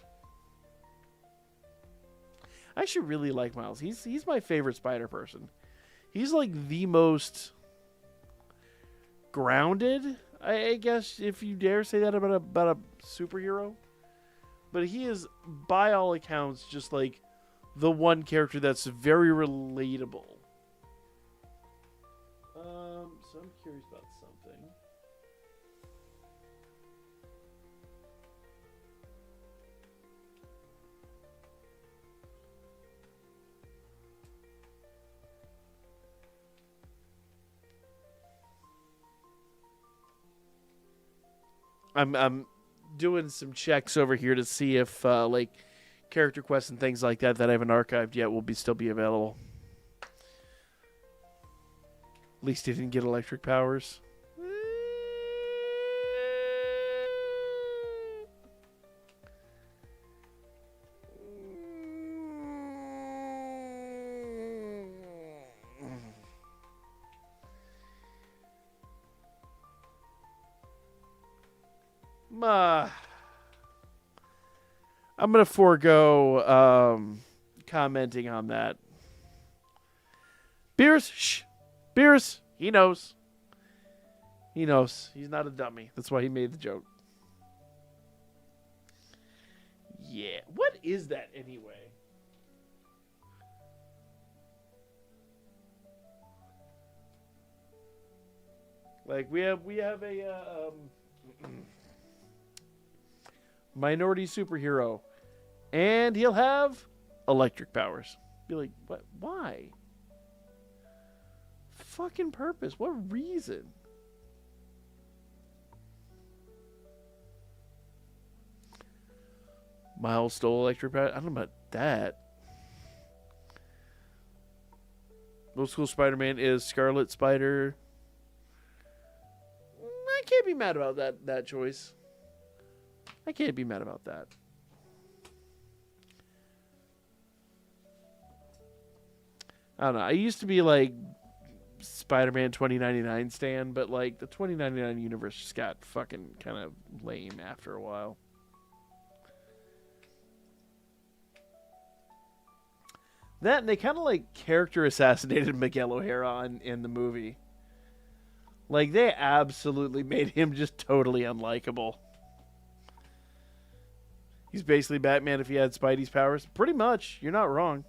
I actually really like Miles. He's my favorite spider person. He's like the most grounded, I guess, if you dare say that about a superhero. But he is, by all accounts, just like the one character that's very relatable. So I'm curious about something. I'm doing some checks over here to see if like character quests and things like that I haven't archived yet will still be available. At least he didn't get electric powers. I'm going to forego commenting on that. Beerus, shh. Beerus, he knows. He knows. He's not a dummy. That's why he made the joke. Yeah. What is that anyway? Like we have a minority superhero, and he'll have electric powers. Be like, what? Why? Fucking purpose? What reason? Miles stole electric power. I don't know about that. Old school Spider-Man is Scarlet Spider. I can't be mad about that choice. I can't be mad about that. I don't know. I used to be like Spider-Man 2099 stan, but like the 2099 universe just got fucking kind of lame after a while. That, and they kind of like character assassinated Miguel O'Hara in the movie. Like they absolutely made him just totally unlikable. He's basically Batman if he had Spidey's powers. Pretty much. You're not wrong.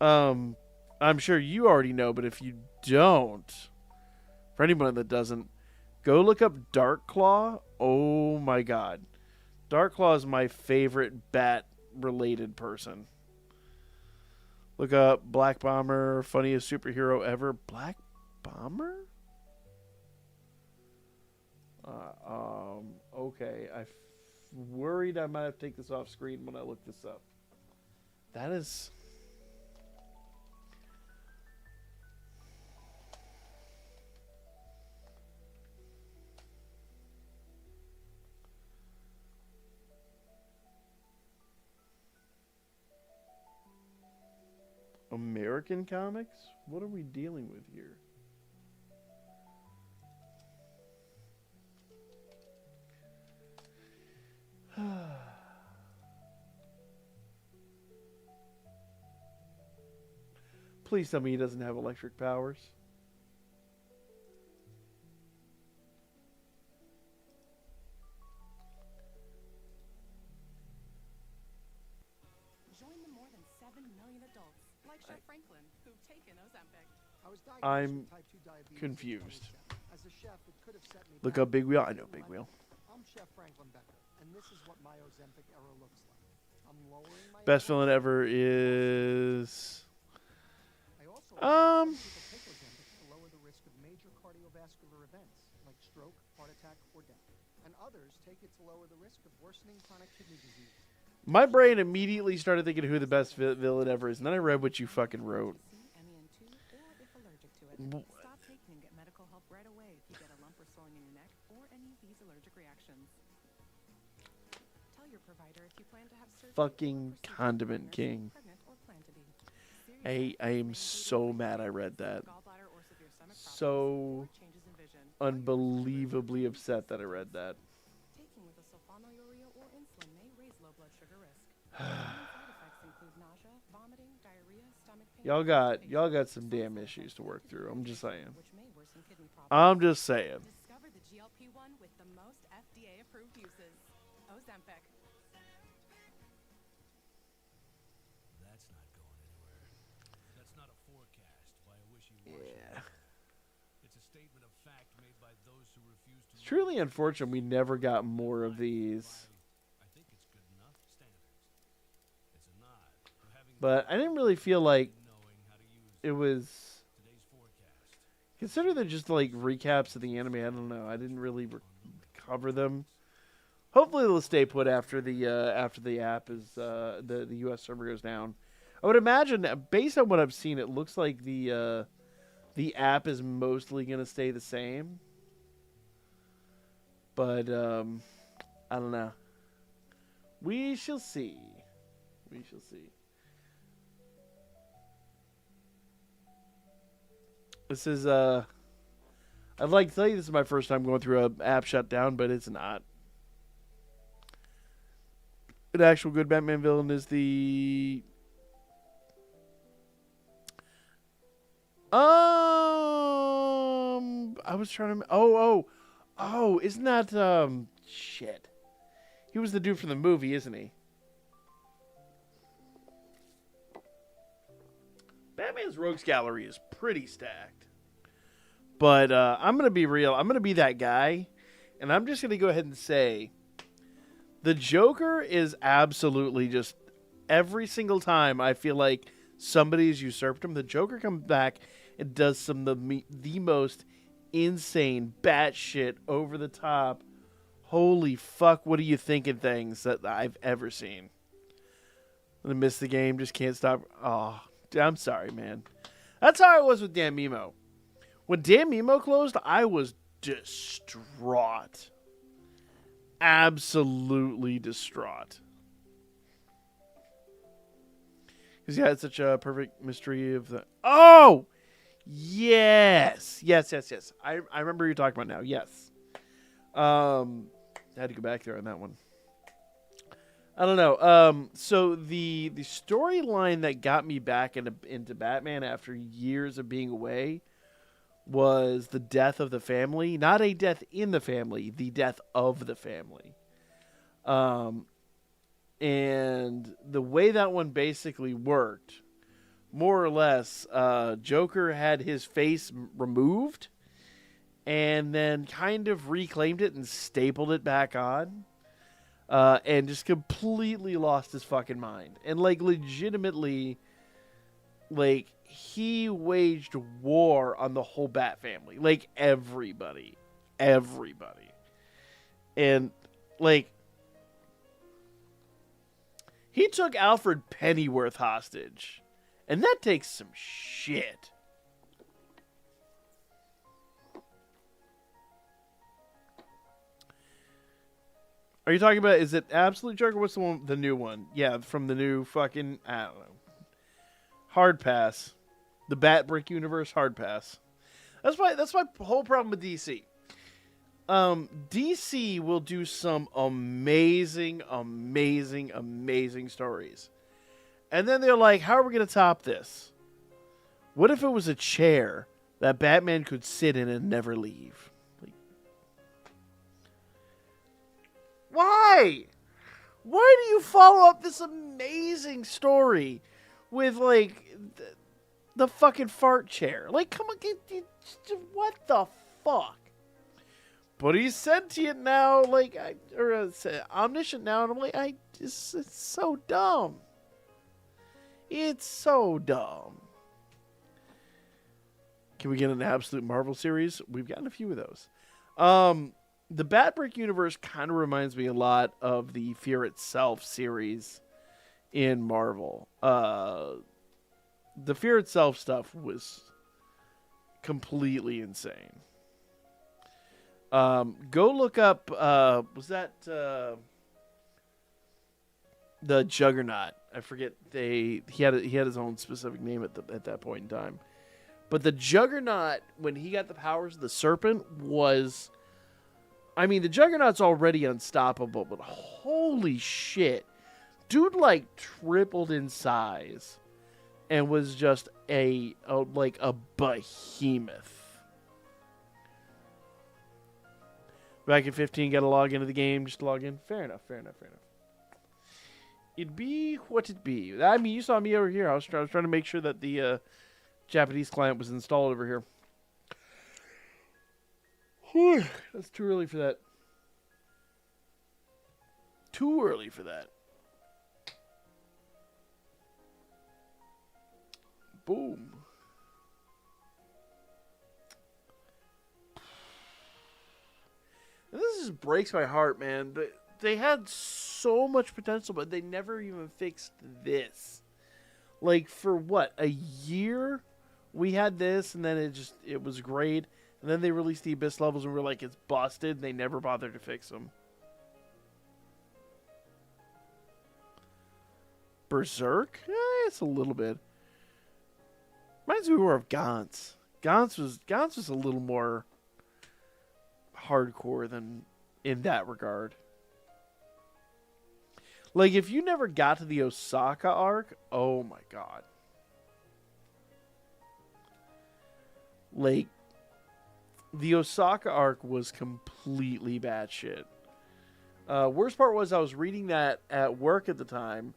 I'm sure you already know, but if you don't, for anyone that doesn't, go look up Darkclaw. Oh my god. Darkclaw is my favorite Bat-related person. Look up Black Bomber, funniest superhero ever. Black Bomber? Okay. I worried I might have to take this off screen when I look this up. That is... American comics? What are we dealing with here? Please tell me he doesn't have electric powers. Join the more than 7 million adults, like Chef Franklin, who've taken Ozempic. I'm confused. Look up Big Wheel. I know Big Wheel. I'm Chef Franklin Becker, and this is what my Ozempic era looks like. I'm lowering my Best villain ever is... I also people take Ozempic to lower the risk of major cardiovascular events like stroke, heart attack, or death. And others take it to lower the risk of worsening chronic kidney disease. My brain immediately started thinking of who the best villain ever is, and then I read what you fucking wrote. Stop taking and get medical help right away if you get a lump or swelling in your neck or any of these allergic reactions. Tell your provider if you plan to have surgery. Fucking Condiment King. I am so mad I read that. so changes in vision. unbelievably upset that I read that. Taking with a sulfonylurea or insulin may raise low blood sugar risk. Common side effects include nausea, vomiting, diarrhea, stomach pain. Y'all got some damn issues to work through. I'm just saying. Which may worsen kidney problems. I'm just saying. Discover the GLP-1 with the most FDA-approved uses. Ozempic. That's not going anywhere. That's not a forecast by a wishy-washy. Yeah. It's a statement of fact made by those who refuse to. It's truly unfortunate we never got more of these. I think it's good enough standards. It's a nod to having But I didn't really feel like knowing how to use it was. today's forecast. Consider they're just like recaps of the anime. I don't know. I didn't really cover them. Hopefully they'll stay put after the app is the U.S. server goes down. I would imagine, based on what I've seen, it looks like the app is mostly going to stay the same. But I don't know. We shall see. We shall see. This is I'd like to tell you this is my first time going through an app shutdown, but it's not. An actual good Batman villain is the I was trying to isn't that shit. He was the dude from the movie, isn't he? Batman's Rogues Gallery is pretty stacked. But I'm going to be real. I'm going to be that guy. And I'm just going to go ahead and say the Joker is absolutely just every single time I feel like somebody's usurped him, the Joker comes back and does some of the most insane, batshit, over the top, holy fuck, what are you thinking things that I've ever seen. I missed the game, just can't stop. Oh, I'm sorry, man. That's how I was with Danmemo. When Danmemo closed, I was distraught. Absolutely distraught. Because he had such a perfect mystery of the... Oh! Yes! Yes. I remember who you're talking about now. Yes. I had to go back there on that one. I don't know. So the storyline that got me back into Batman after years of being away was the death of the family. Not a death in the family, the death of the family. And the way that one basically worked, more or less, Joker had his face removed and then kind of reclaimed it and stapled it back on. And just completely lost his fucking mind. And, like, legitimately, like, he waged war on the whole Bat family. Like, everybody. And, like, he took Alfred Pennyworth hostage. And that takes some shit. Are you talking about, is it Absolute Joker? What's the new one? Yeah, from the new fucking, I don't know. Hard pass. The Bat Brick universe, hard pass. That's my whole problem with DC. DC will do some amazing stories. And then they're like, how are we going to top this? What if it was a chair that Batman could sit in and never leave? Like, why? Why do you follow up this amazing story with, like, the fucking fart chair? Like, come on, what the fuck? But he's sentient now, like, or omniscient now, and I'm like, it's so dumb. It's so dumb. Can we get an absolute Marvel series? We've gotten a few of those. The Bat Brick universe kind of reminds me a lot of the Fear Itself series in Marvel. The Fear Itself stuff was completely insane. Go look up, was that the Juggernaut? I forget, he had his own specific name at that point in time. But the Juggernaut, when he got the powers of the Serpent, was... I mean, the Juggernaut's already unstoppable, but holy shit. Dude, like, tripled in size and was just a behemoth. Back in 15, got to log into the game, just log in. Fair enough. It'd be what it be. I mean, you saw me over here. I was trying to make sure that the Japanese client was installed over here. Whew, that's too early for that. Too early for that. Boom. And this just breaks my heart, man. They had so much potential, but they never even fixed this. Like, for what, a year? We had this, and then it was great. And then they released the Abyss levels, and we were like, it's busted. And they never bothered to fix them. Berserk? It's a little bit. Reminds me more of Gantz. Gantz was a little more hardcore than in that regard. Like, if you never got to the Osaka arc, oh my god. Like, the Osaka arc was completely batshit. Worst part was I was reading that at work at the time,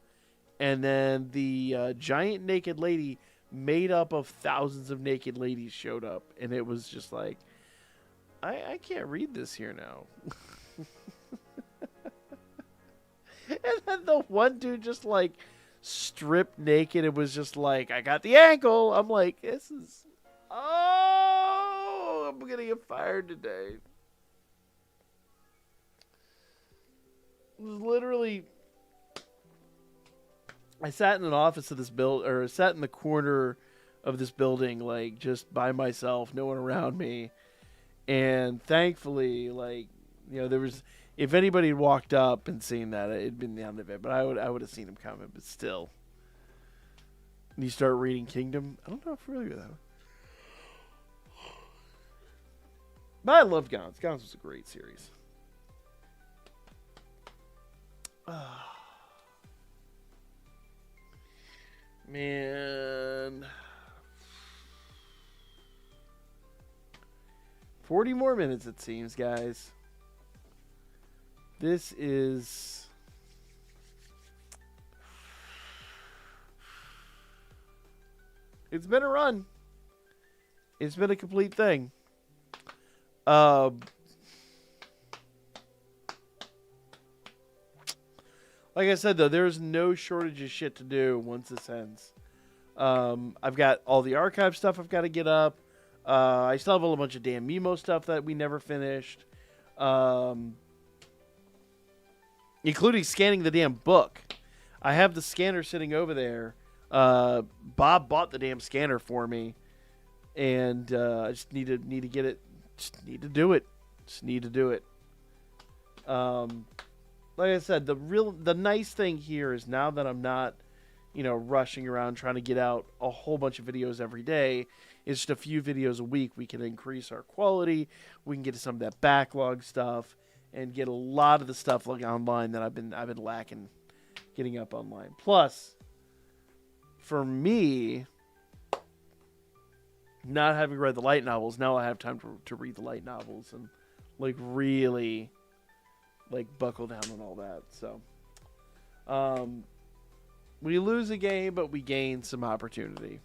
and then the giant naked lady made up of thousands of naked ladies showed up, and it was just like, I can't read this here now. And then the one dude just like stripped naked. It was just like, I got the ankle. I'm like, this is, I'm gonna get fired today. It was literally, I sat in an office of this sat in the corner of this building, like, just by myself, no one around me. And thankfully, like, you know, there was, if anybody had walked up and seen that, it'd been the end of it. But I would have seen him coming. But still, and you start reading Kingdom. I don't know if I'm familiar with that one. But I love Gantz. Gantz was a great series. Man. 40 more minutes, it seems, guys. This is... It's been a run. It's been a complete thing. Like I said, though, there's no shortage of shit to do once this ends. I've got all the archive stuff I've got to get up. I still have a bunch of Danmemo stuff that we never finished. Including scanning the damn book. I have the scanner sitting over there. Bob bought the damn scanner for me. And I just need to get it. Just need to do it. Like I said, the nice thing here is now that I'm not, rushing around trying to get out a whole bunch of videos every day, it's just a few videos a week. We can increase our quality. We can get to some of that backlog stuff and get a lot of the stuff like online that I've been lacking getting up online. Plus, for me, not having read the light novels, now I have time to read the light novels and like really like buckle down on all that. So we lose a game, but we gain some opportunity.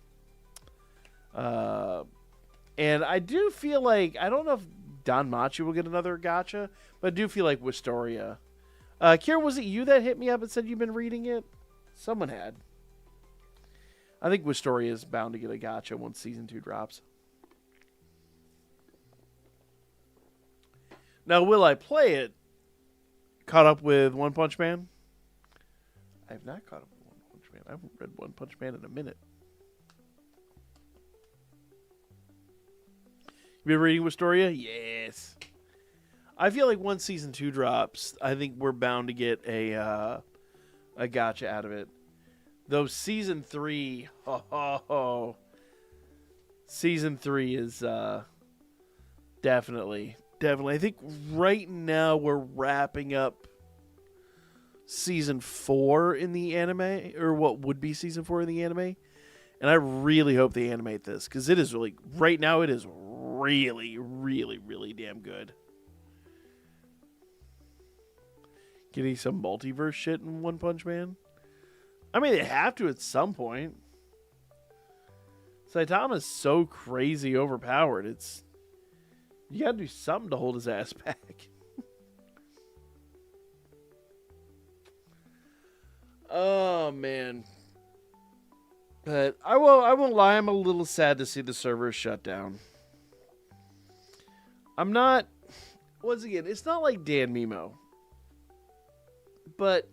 And I do feel like, I don't know if Danmachi will get another gacha, but I do feel like Wistoria. Kira, was it you that hit me up and said you've been reading it? Someone had. I think Wistoria is bound to get a gacha once Season 2 drops. Now, will I play it? Caught up with One Punch Man? I have not caught up with One Punch Man. I haven't read One Punch Man in a minute. You been reading Wistoria? Yes. I feel like once Season 2 drops, I think we're bound to get a gacha out of it. Though Season 3, Season 3 is definitely. I think right now we're wrapping up season 4 in the anime, or what would be season 4 in the anime. And I really hope they animate this, because it is really, right now it is really, really, really damn good. Getting some multiverse shit in One Punch Man? I mean, they have to at some point. Saitama's so crazy overpowered. You gotta do something to hold his ass back. Oh, man. But I won't lie, I'm a little sad to see the servers shut down. I'm not... Once again, it's not like Danmemo. But...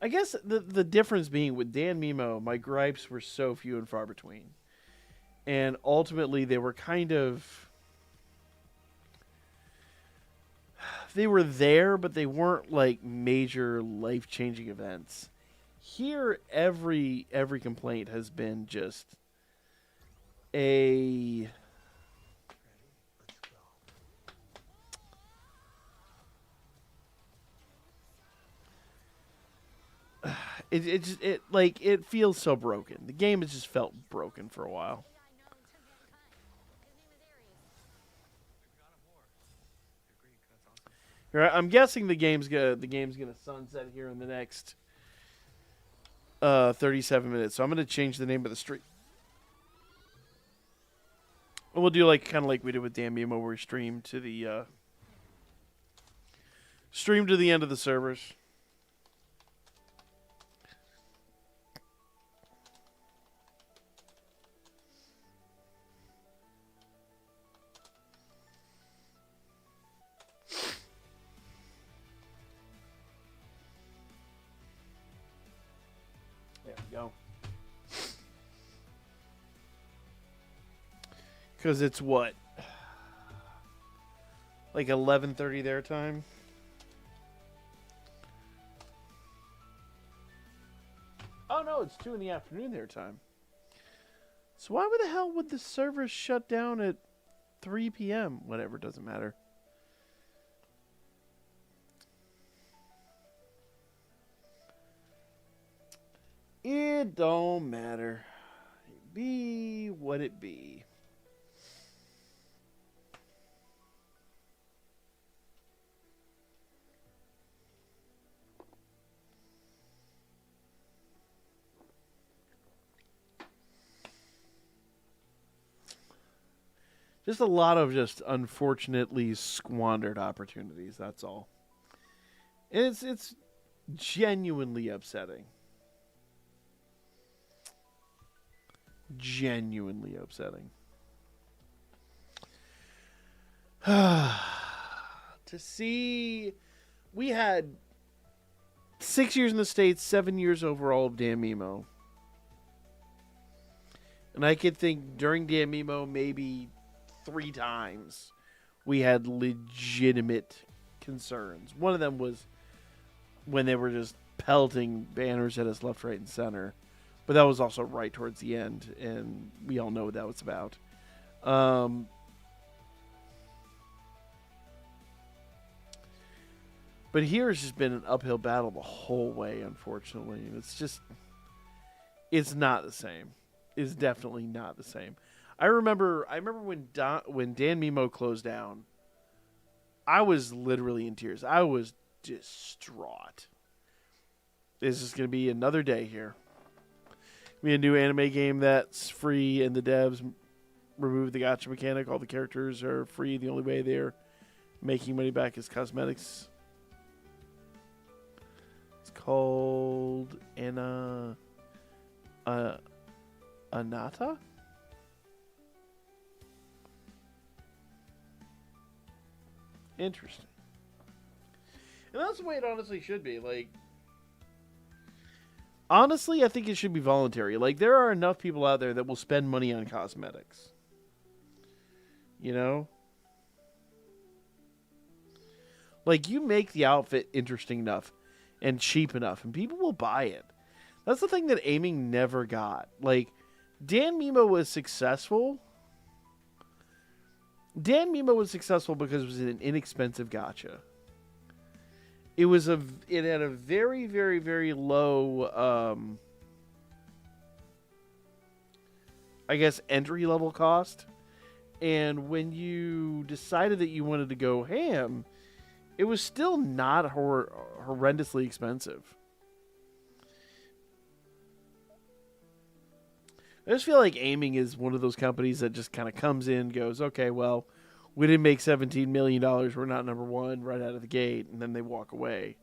I guess the difference being with Danmemo, my gripes were so few and far between. And ultimately, they were kind of... They were there, but they weren't like major life-changing events. Here, every complaint has been just a... It feels so broken. The game has just felt broken for a while. I'm guessing the game's gonna sunset here in the next 37 minutes. So I'm gonna change the name of the stream. We'll do kind of like we did with Danmemo, where we stream to the end of the servers. Go. Because it's what? Like 11:30 their time? Oh no, it's 2 in the afternoon their time. So why the hell would the servers shut down at 3 p.m.? Whatever, doesn't matter. It don't matter. It be what it be. Just a lot of just unfortunately squandered opportunities, that's all. It's genuinely upsetting. Genuinely upsetting. To see, we had 6 years in the States, 7 years overall of Danmemo. And I could think during Danmemo maybe 3 times we had legitimate concerns. One of them was when they were just pelting banners at us left, right, and center. But that was also right towards the end, and we all know what that was about. But here it's just been an uphill battle the whole way, unfortunately. And it's not the same. It's definitely not the same. I remember when Danmemo closed down, I was literally in tears. I was distraught. This is going to be another day here. Be a new anime game that's free, and the devs remove the gacha mechanic. All the characters are free. The only way they're making money back is cosmetics. It's called Anata? Interesting. And that's the way it honestly should be. Honestly, I think it should be voluntary. There are enough people out there that will spend money on cosmetics. You know? You make the outfit interesting enough and cheap enough, and people will buy it. That's the thing that aiming never got. Like, Danmemo was successful. Danmemo was successful because it was an inexpensive gacha. It had a very, very, very low, I guess, entry level cost. And when you decided that you wanted to go ham, it was still not horrendously expensive. I just feel like aiming is one of those companies that just kind of comes in, goes, okay, well, we didn't make $17 million. We're not number one right out of the gate. And then they walk away.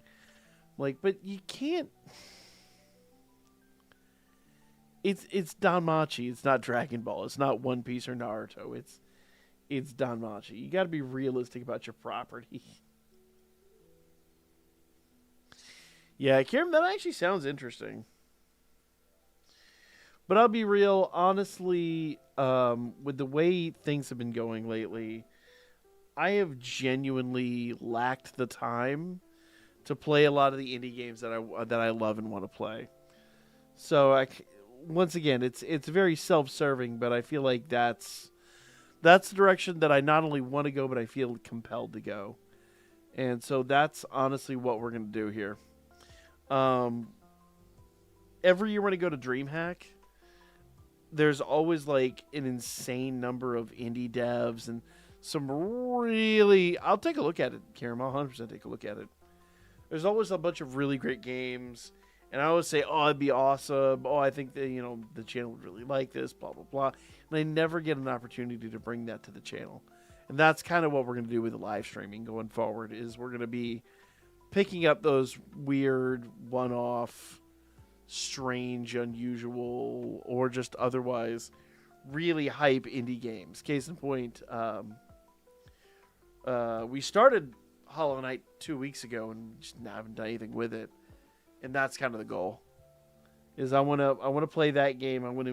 Like, but you can't. It's danmachi. It's not Dragon Ball. It's not One Piece or Naruto. It's danmachi. You got to be realistic about your property. Yeah, Kieran, that actually sounds interesting. But I'll be real, honestly, with the way things have been going lately, I have genuinely lacked the time to play a lot of the indie games that I love and want to play. So once again, it's very self-serving, but I feel like that's the direction that I not only want to go, but I feel compelled to go. And so that's honestly what we're going to do here. Every year when I go to DreamHack, there's always like an insane number of indie devs and some really... I'll take a look at it, Karen. I'll 100% take a look at it. There's always a bunch of really great games. And I always say, oh, it'd be awesome. Oh, I think that, the channel would really like this, blah, blah, blah. And I never get an opportunity to bring that to the channel. And that's kind of what we're going to do with the live streaming going forward, is we're going to be picking up those weird, one-off, strange, unusual, or just otherwise really hype indie games. Case in point, we started Hollow Knight 2 weeks ago and just haven't done anything with it. And that's kind of the goal. Is I want to play that game. I want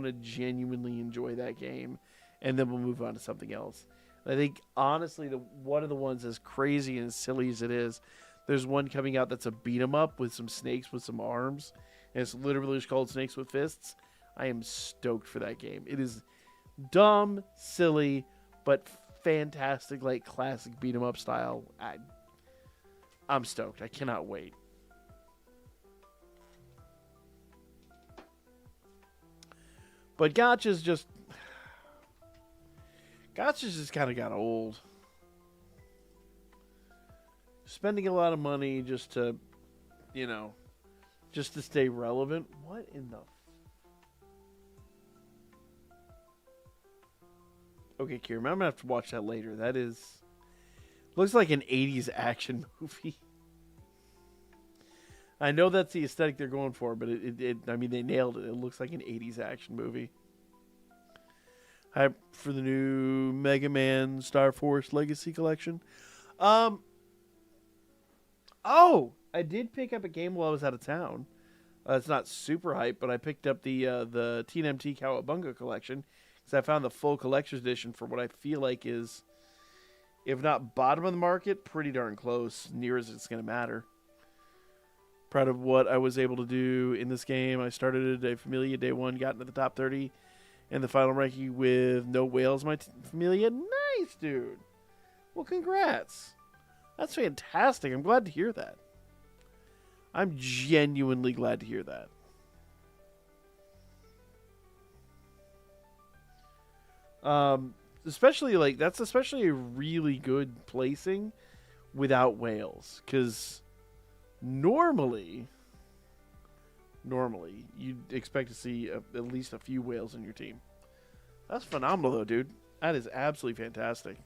to genuinely enjoy that game, and then we'll move on to something else. I think honestly, one of the ones as crazy and as silly as it is, there's one coming out that's a beat 'em up with some snakes with some arms, and it's literally just called Snakes with Fists. I am stoked for that game. It is dumb, silly, but fantastic, like classic beat 'em up style. I'm stoked. I cannot wait. But gachas just kind of got old. Spending a lot of money just to stay relevant. What in the... Okay, Kieran, I'm going to have to watch that later. That looks like an 80s action movie. I know that's the aesthetic they're going for, but they nailed it. It looks like an 80s action movie. Hype for the new Mega Man Star Force Legacy Collection. Oh, I did pick up a game while I was out of town. It's not super hype, but I picked up the TNMT Cowabunga collection because I found the full collector's edition for what I feel like is, if not bottom of the market, pretty darn close, near as it's going to matter. Proud of what I was able to do in this game. I started a Familia day one, got into the top 30, and the final ranking with no whales. My Familia, nice, dude. Well, congrats. That's fantastic. I'm glad to hear that. I'm genuinely glad to hear that. That's especially a really good placing without whales, because normally you'd expect to see at least a few whales in your team. That's phenomenal, though, dude. That is absolutely fantastic.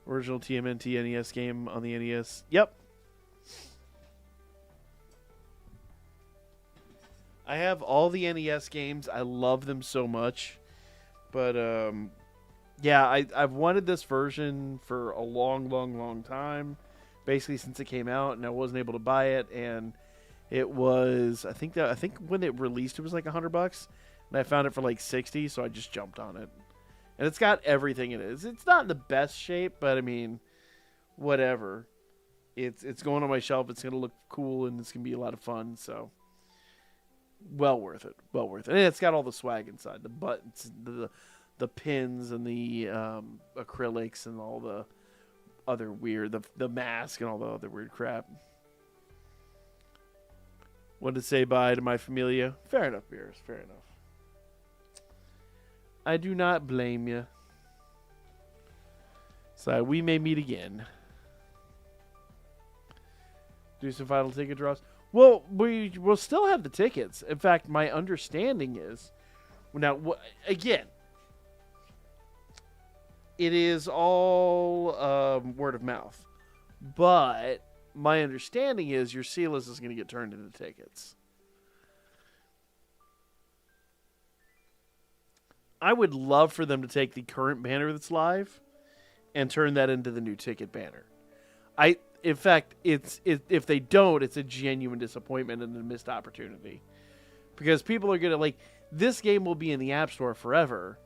Original TMNT NES game on the NES. Yep. I have all the NES games. I love them so much. But, yeah, I've wanted this version for a long time. Basically since it came out, and I wasn't able to buy it. And it was, I think when it released, it was like $100. And I found it for like 60, so I just jumped on it. And it's got everything in it. It's not in the best shape, but I mean, whatever. It's going on my shelf. It's going to look cool, and it's going to be a lot of fun. So, Well worth it. Well worth it. And it's got all the swag inside. The buttons, the pins, and the acrylics, and all the other weird, the mask, and all the other weird crap. Want to say bye to my familia? Fair enough, Beers. Fair enough. I do not blame you. So we may meet again. Do some final ticket draws. Well, we will still have the tickets. In fact, my understanding is, now again, it is all word of mouth, but my understanding is your C-list is going to get turned into tickets. I would love for them to take the current banner that's live and turn that into the new ticket banner. In fact, if they don't, it's a genuine disappointment and a missed opportunity. Because people are going to, this game will be in the App Store forever.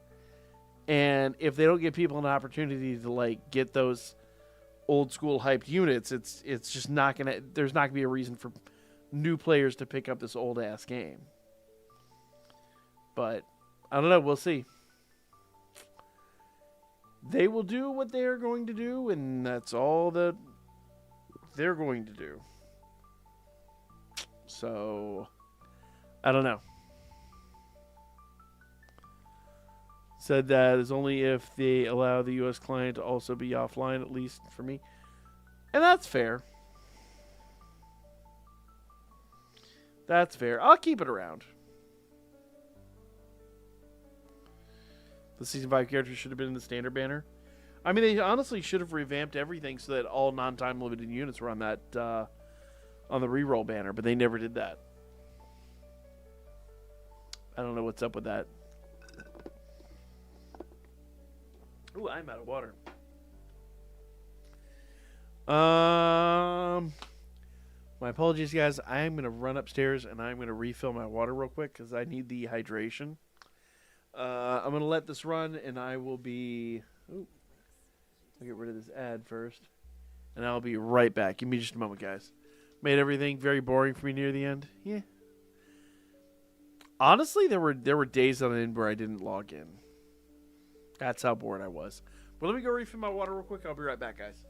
And if they don't give people an opportunity to, get those old school hyped units, it's just not going to, there's not going to be a reason for new players to pick up this old ass game. But, I don't know, we'll see. They will do what they are going to do, and that's all that they're going to do. So, I don't know. Said that is only if they allow the US client to also be offline, at least for me. And that's fair. That's fair. I'll keep it around. The Season 5 characters should have been in the standard banner. I mean, they honestly should have revamped everything so that all non-time limited units were on that on the reroll banner, but they never did that. I don't know what's up with that. Ooh, I'm out of water. My apologies, guys. I am going to run upstairs and I'm going to refill my water real quick because I need the hydration. I'm going to let this run and I will be... Ooh. I'll get rid of this ad first. And I'll be right back. Give me just a moment, guys. Made everything very boring for me near the end. Yeah. Honestly, there were days on end where I didn't log in. That's how bored I was. But let me go refill my water real quick. I'll be right back, guys.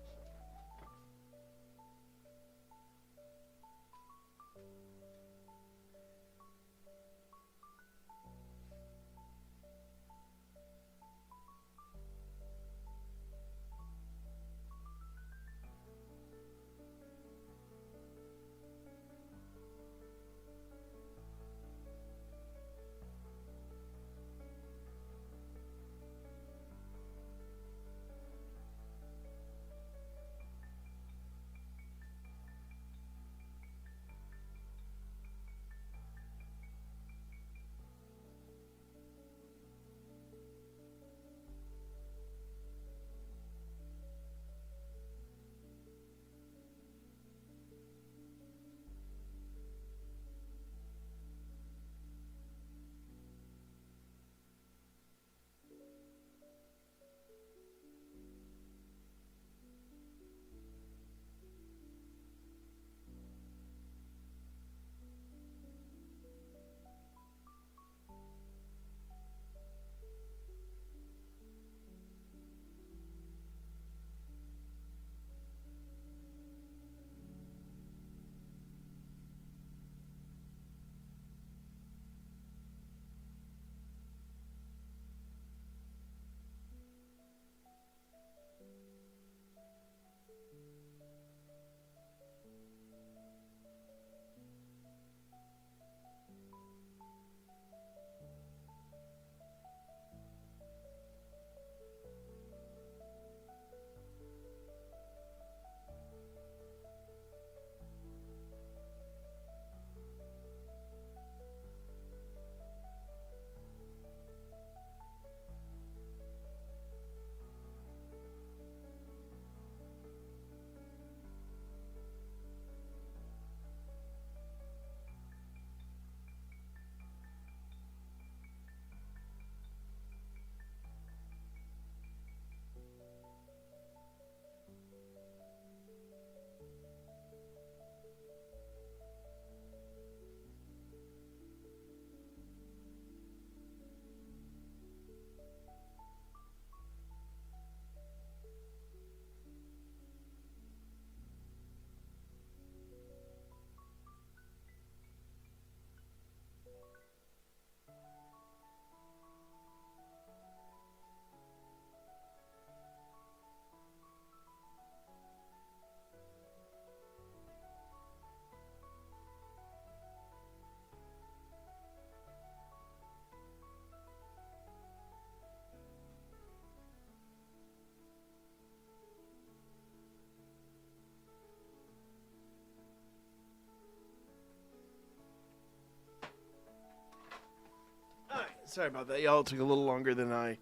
Sorry about that, y'all. It took a little longer than I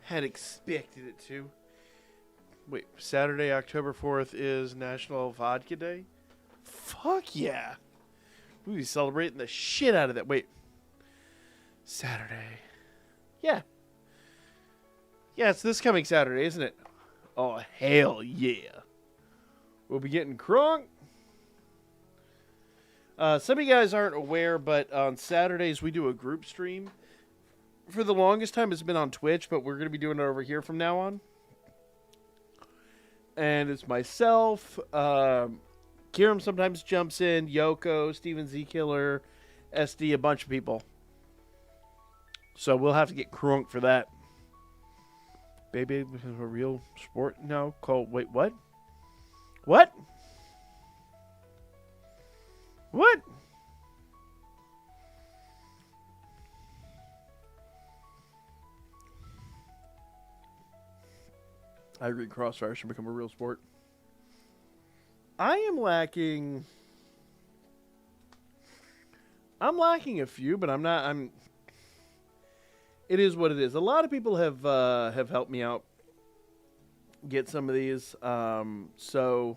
had expected it to. Wait, Saturday, October 4th is National Vodka Day? Fuck yeah. We'll be celebrating the shit out of that. Wait. Saturday. Yeah. Yeah, it's this coming Saturday, isn't it? Oh, hell yeah. We'll be getting crunk. Some of you guys aren't aware, but on Saturdays we do a group stream. For the longest time it's been on Twitch, but we're going to be doing it over here from now on. And it's myself, Kiram sometimes jumps in, Yoko, Steven Z Killer, SD, a bunch of people. So we'll have to get crunk for that. Baby, because of a real sport? No, Cole, wait, what? What? What? I agree, Crossfire should become a real sport. I am lacking... I'm lacking a few, but I'm not... It is what it is. A lot of people have helped me out get some of these. So,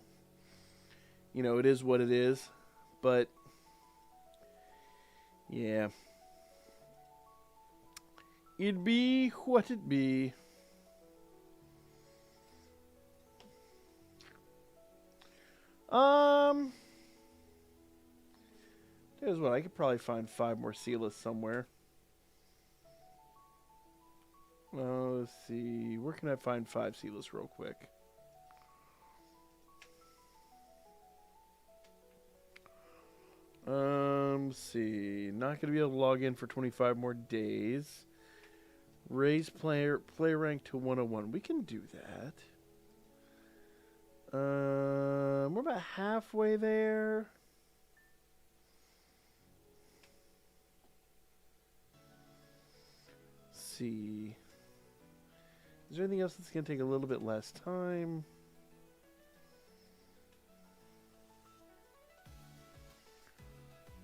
you know, it is what it is. But, yeah. It be what it be. Here's what, I could probably find 5 more Sealess somewhere. Let's see. Where can I find 5 Sealess real quick? Let's see. Not going to be able to log in for 25 more days. Raise play rank to 101. We can do that. We're about halfway there. Let's see. Is there anything else that's going to take a little bit less time?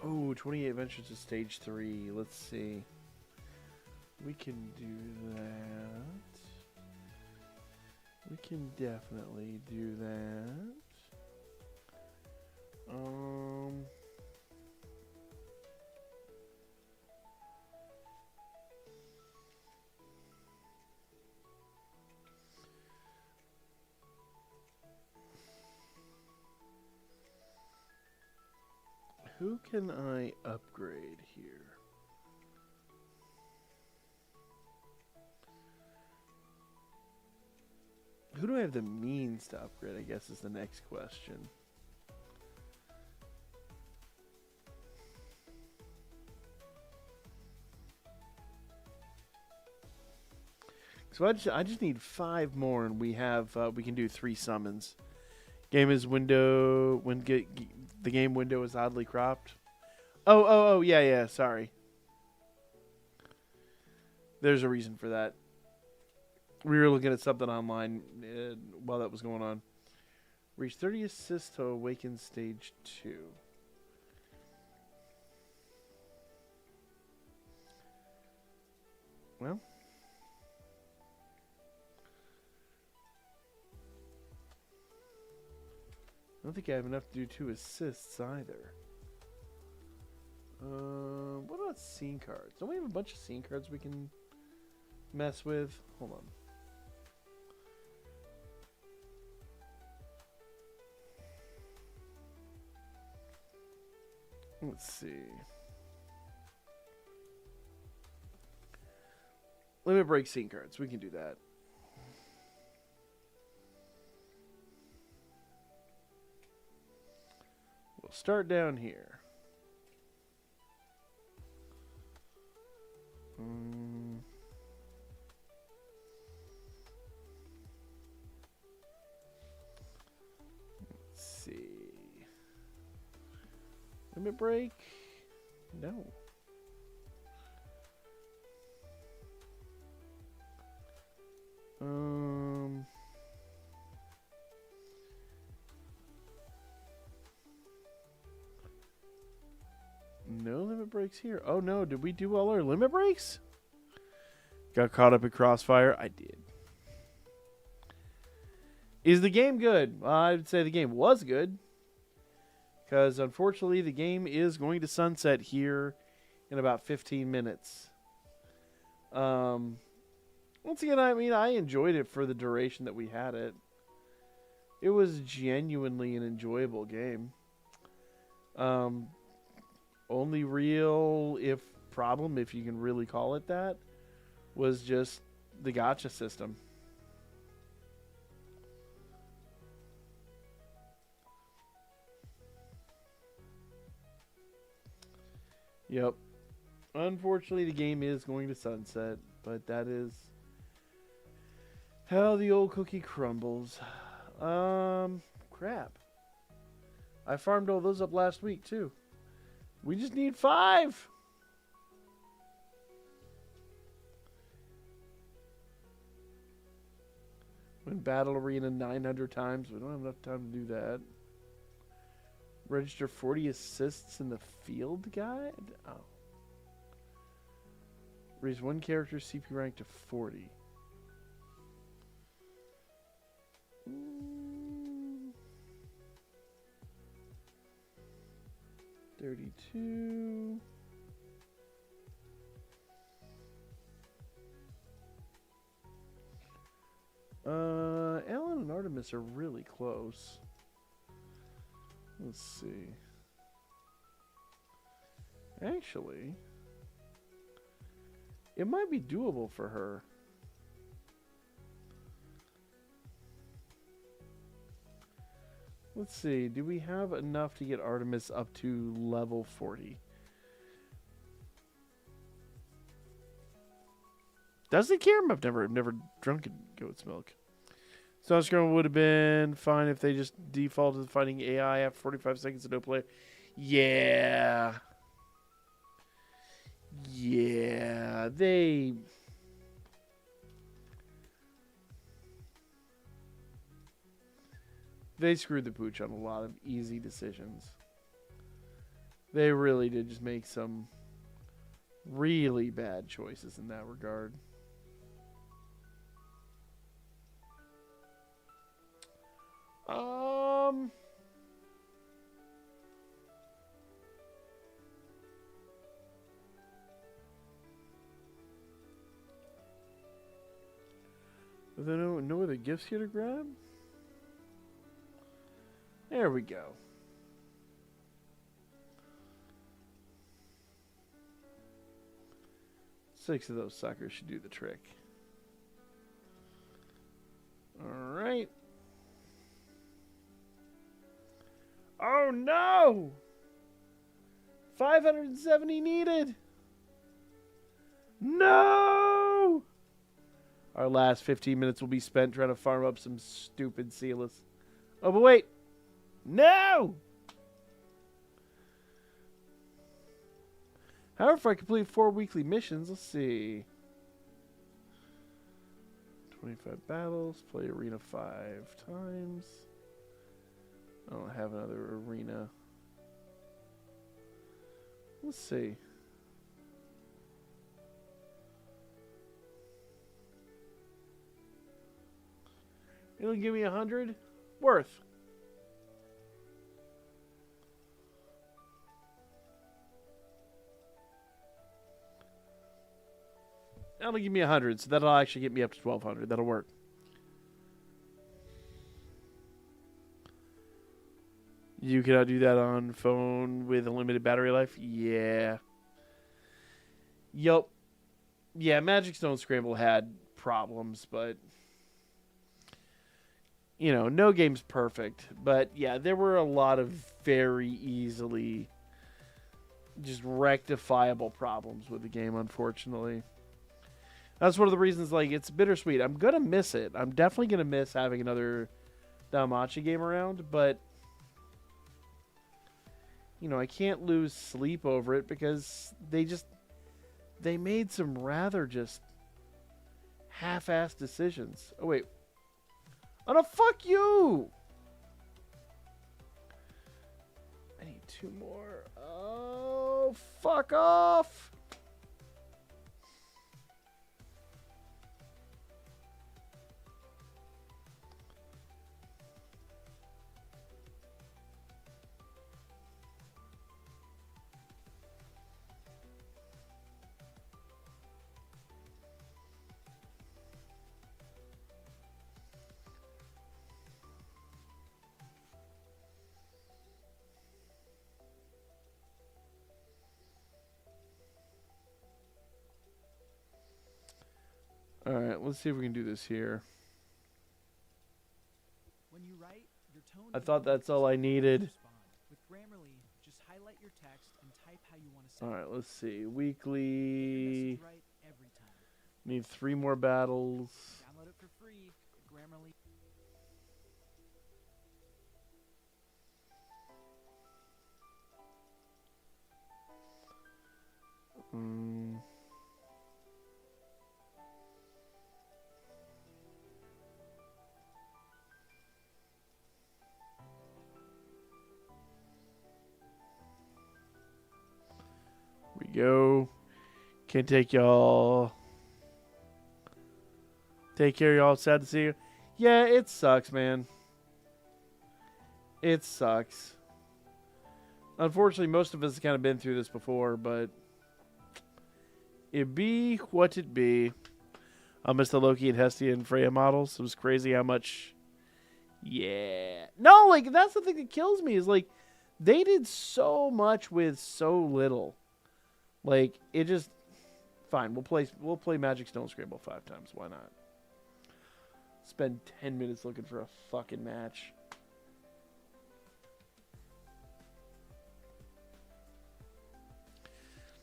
Oh, 28 Adventures to Stage 3. Let's see. We can do that. We can definitely do that. Who can I upgrade here? Who do I have the means to upgrade, I guess, is the next question. So I just need 5 more, and we have we can do 3 summons. Game is window the game window is oddly cropped. Oh yeah, sorry. There's a reason for that. We were looking at something online while that was going on. Reach 30 assists to awaken stage 2. Well, I don't think I have enough to do 2 assists either. What about scene cards? Don't we have a bunch of scene cards we can mess with? Hold on. Let's see. Limit break scene cards. We can do that. We'll start down here. Let's see. Limit break? No. No limit breaks here. Oh no, did we do all our limit breaks? Got caught up in Crossfire? I did. Is the game good? Well, I'd say the game was good. Because, unfortunately, the game is going to sunset here in about 15 minutes. Once again, I mean, I enjoyed it for the duration that we had it. It was genuinely an enjoyable game. Only real problem, if you can really call it that, was just the gacha system. Yep. Unfortunately, the game is going to sunset, but that is how the old cookie crumbles. Crap. I farmed all those up last week, too. We just need 5. Win Battle Arena 900 times. We don't have enough time to do that. Register 40 assists in the field guide? Oh. Raise one character's CP rank to 40. 32. Alan and Artemis are really close. Let's see. Actually, it might be doable for her. Let's see. Do we have enough to get Artemis up to level 40? Does it care? I've never drunk goat's milk. Stardust Gardens would have been fine if they just defaulted to fighting AI after 45 seconds of no play. Yeah. Yeah. They screwed the pooch on a lot of easy decisions. They really did just make some really bad choices in that regard. Are there no other gifts here to grab? There we go. 6 of those suckers should do the trick. Alright. Oh no! 570 needed! No! Our last 15 minutes will be spent trying to farm up some stupid Sealus. Oh, but wait! No! However, if I complete 4 weekly missions, let's see. 25 battles, play arena 5 times. I don't have another arena. Let's see. It'll give me 100 worth. That'll give me 100, so that'll actually get me up to 1,200. That'll work. You cannot do that on phone with a limited battery life? Yeah. Yup. Yeah, Magic Stone Scramble had problems, but you know, no game's perfect. But yeah, there were a lot of very easily just rectifiable problems with the game, unfortunately. That's one of the reasons, like, it's bittersweet. I'm going to miss it. I'm definitely going to miss having another danmachi game around, but you know, I can't lose sleep over it because they made some rather just half-assed decisions. Oh, wait. Oh, no, fuck you! I need 2 more. Oh, fuck off! All right, let's see if we can do this here. When you write, your tone I thought that's all I needed. With Grammarly, just highlight your text and type how you want to say All it. right, let's see. Get your Weekly. message right every time. Need 3 more battles. Download it for free at Grammarly. We go. Can't take y'all. Take care, y'all. Sad to see you. Yeah, it sucks, man. It sucks. Unfortunately, most of us have kind of been through this before, but it be what it be. I miss the Loki and Hestia and Freya models. It was crazy how much. Yeah. No, like, that's the thing that kills me is, like, they did so much with so little. Like, it just. Fine, we'll play Magic Stone Scramble 5 times. Why not? Spend 10 minutes looking for a fucking match.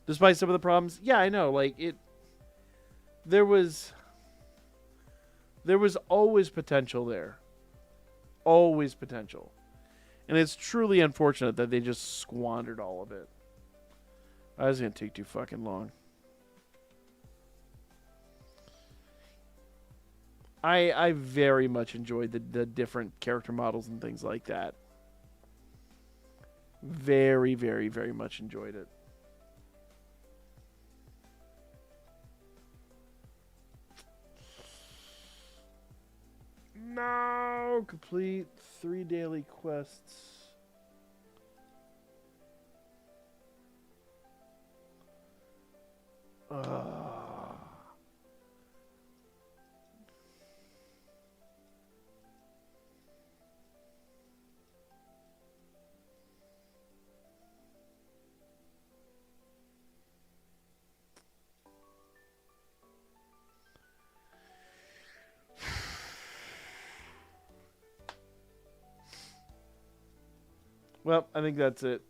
Despite some of the problems, yeah, I know. Like there was always potential there, always potential, and it's truly unfortunate that they just squandered all of it. I was gonna take too fucking long. I very much enjoyed the different character models and things like that. Very, very, very much enjoyed it. No! Complete 3 daily quests. Well, I think that's it.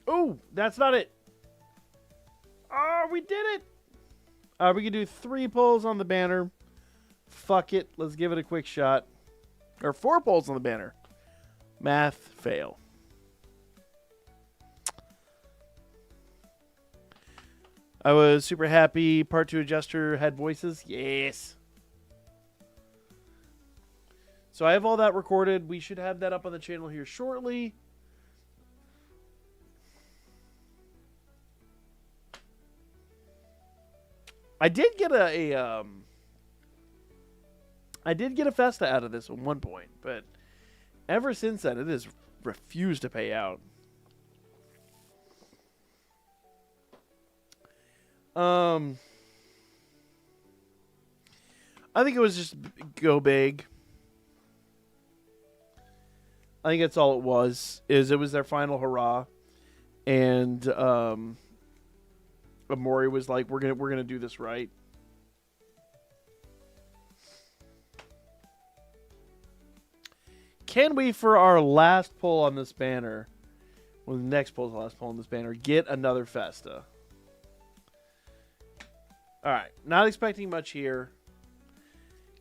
Oh, that's not it. Oh, we did it. We can do 3 pulls on the banner. Fuck it. Let's give it a quick shot. Or 4 pulls on the banner. Math fail. I was super happy. Part 2 adjuster had voices. Yes. So I have all that recorded. We should have that up on the channel here shortly. I did get a Festa out of this at one point, but ever since then, it has refused to pay out. I think it was just go big. I think that's all it was. It was their final hurrah, and Amori was like, "We're gonna do this right." Can we, for our last pull on this banner, well, the next pull is the last pull on this banner, get another Festa? All right, not expecting much here.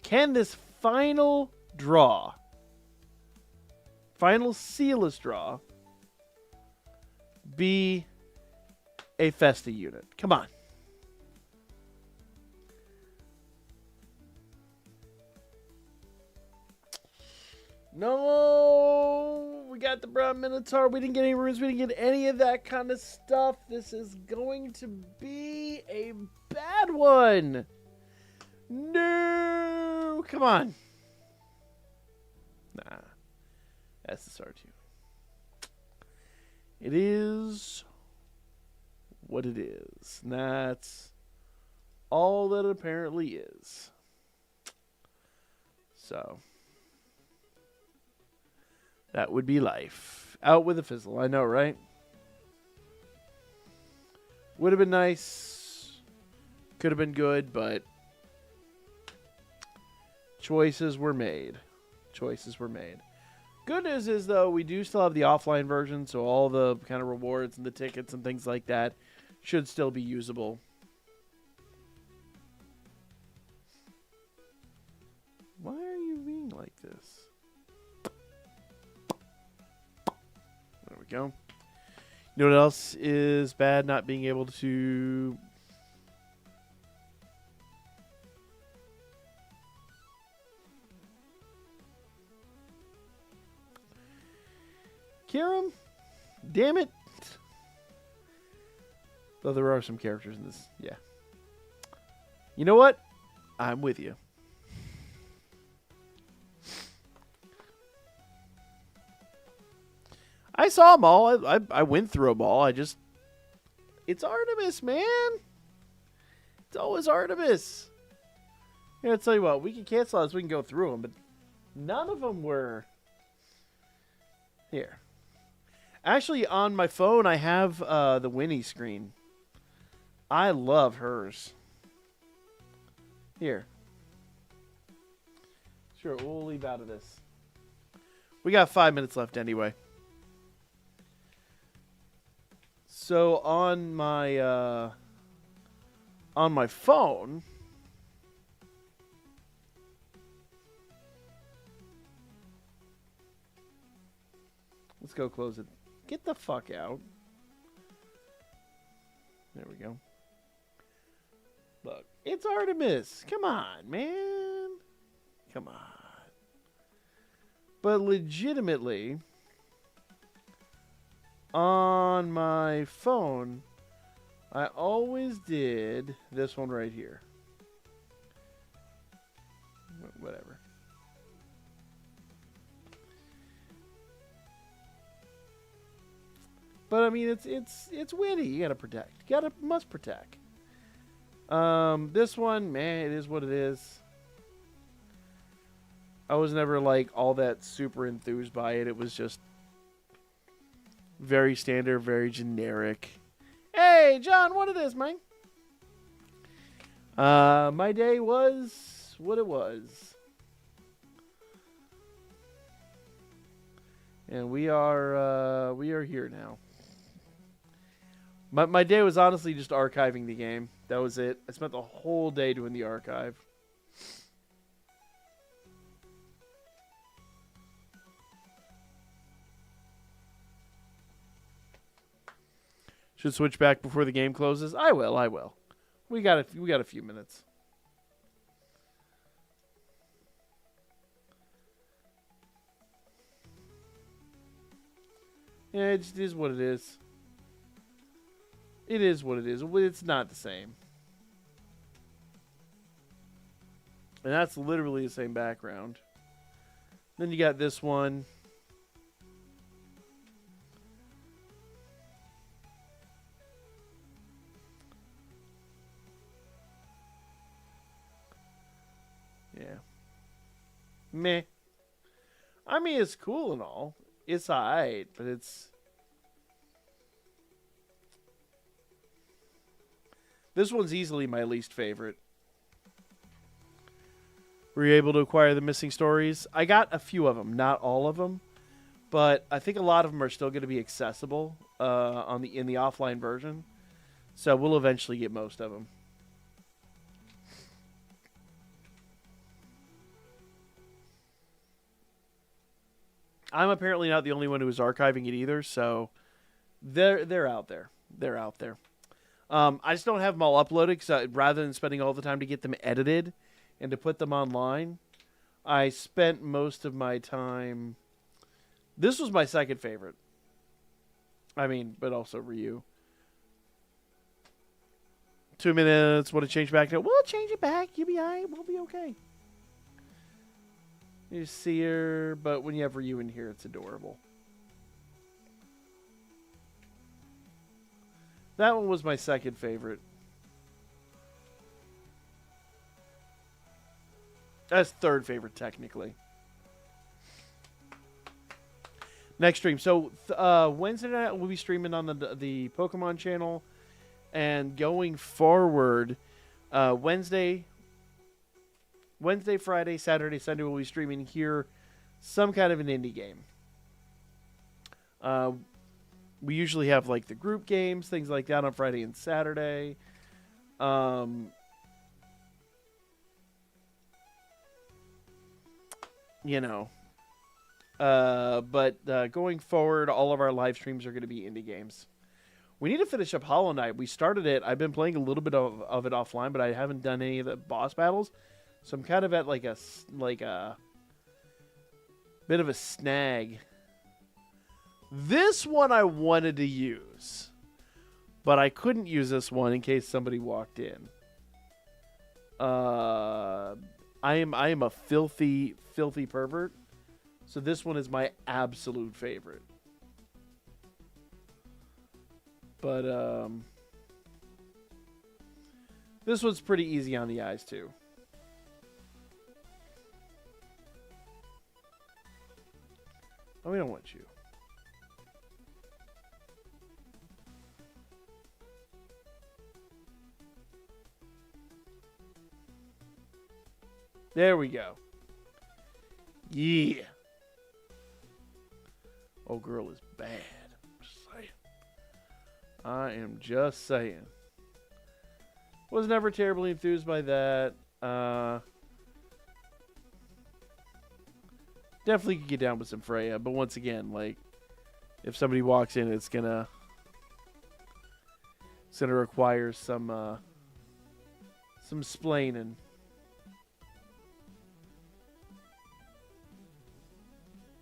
Can this final draw, final sealess draw, be a Festa unit? Come on. No, we got the Brown Minotaur. We didn't get any runes. We didn't get any of that kind of stuff. This is going to be a bad one. No, come on. Nah, SSR2. It is what it is. And that's all that it apparently is. So, that would be life. Out with a fizzle. I know, right? Would have been nice. Could have been good, but choices were made. Choices were made. Good news is, though, we do still have the offline version, so all the kind of rewards and the tickets and things like that should still be usable. Why are you being like this? There we go. You know what else is bad? Not being able to... Kiram? Damn it. Though there are some characters in this. Yeah. You know what? I'm with you. I saw them all. I went through them all. It's Artemis, man. It's always Artemis. Yeah, I'll tell you what. We can cancel this. We can go through them, but none of them were here. Actually, on my phone, I have the Winnie screen. I love hers. Here. Sure, we'll leave out of this. We got 5 minutes left anyway. So on my phone, let's go close it. Get the fuck out. There we go. Look, it's Artemis. Come on, man. Come on. But legitimately, on my phone, I always did this one right here. Whatever. But I mean, it's Winnie. You gotta protect. Must protect. This one, man, it is what it is. I was never like all that super enthused by it. It was just very standard, very generic. Hey, John, what it is, man? My day was what it was. And we are here now. My day was honestly just archiving the game. That was it. I spent the whole day doing the archive. Should switch back before the game closes. I will. We got a few minutes. Yeah, it just is what it is. It is what it is. It's not the same. And that's literally the same background. Then you got this one. Yeah. Meh. I mean, it's cool and all. It's alright, but it's... This one's easily my least favorite. Were you able to acquire the missing stories? I got a few of them, not all of them, but I think a lot of them are still going to be accessible in the offline version. So we'll eventually get most of them. I'm apparently not the only one who is archiving it either, so they're out there. They're out there. I just don't have them all uploaded, because rather than spending all the time to get them edited and to put them online, I spent most of my time... This was my second favorite. I mean, but also Ryu. 2 minutes, want to change back? No, we'll change it back. You'll be all right. We'll be okay. You see her, but when you have Ryu in here, it's adorable. That one was my second favorite. That's third favorite, technically. Next stream. So Wednesday night we'll be streaming on the Pokemon channel, and going forward, Wednesday, Friday, Saturday, Sunday we'll be streaming here some kind of an indie game. We usually have like the group games, things like that on Friday and Saturday. You know. But going forward, all of our live streams are going to be indie games. We need to finish up Hollow Knight. We started it. I've been playing a little bit of it offline, but I haven't done any of the boss battles. So I'm kind of at like a bit of a snag. This one I wanted to use, but I couldn't use this one in case somebody walked in. I am a filthy pervert. So this one is my absolute favorite. But this one's pretty easy on the eyes too. Oh, we don't want you. There we go. Yeah. Oh, girl is bad. Just saying. I am just saying. Was never terribly enthused by that. Definitely could get down with some Freya, but once again, like, if somebody walks in, it's gonna require some splaining.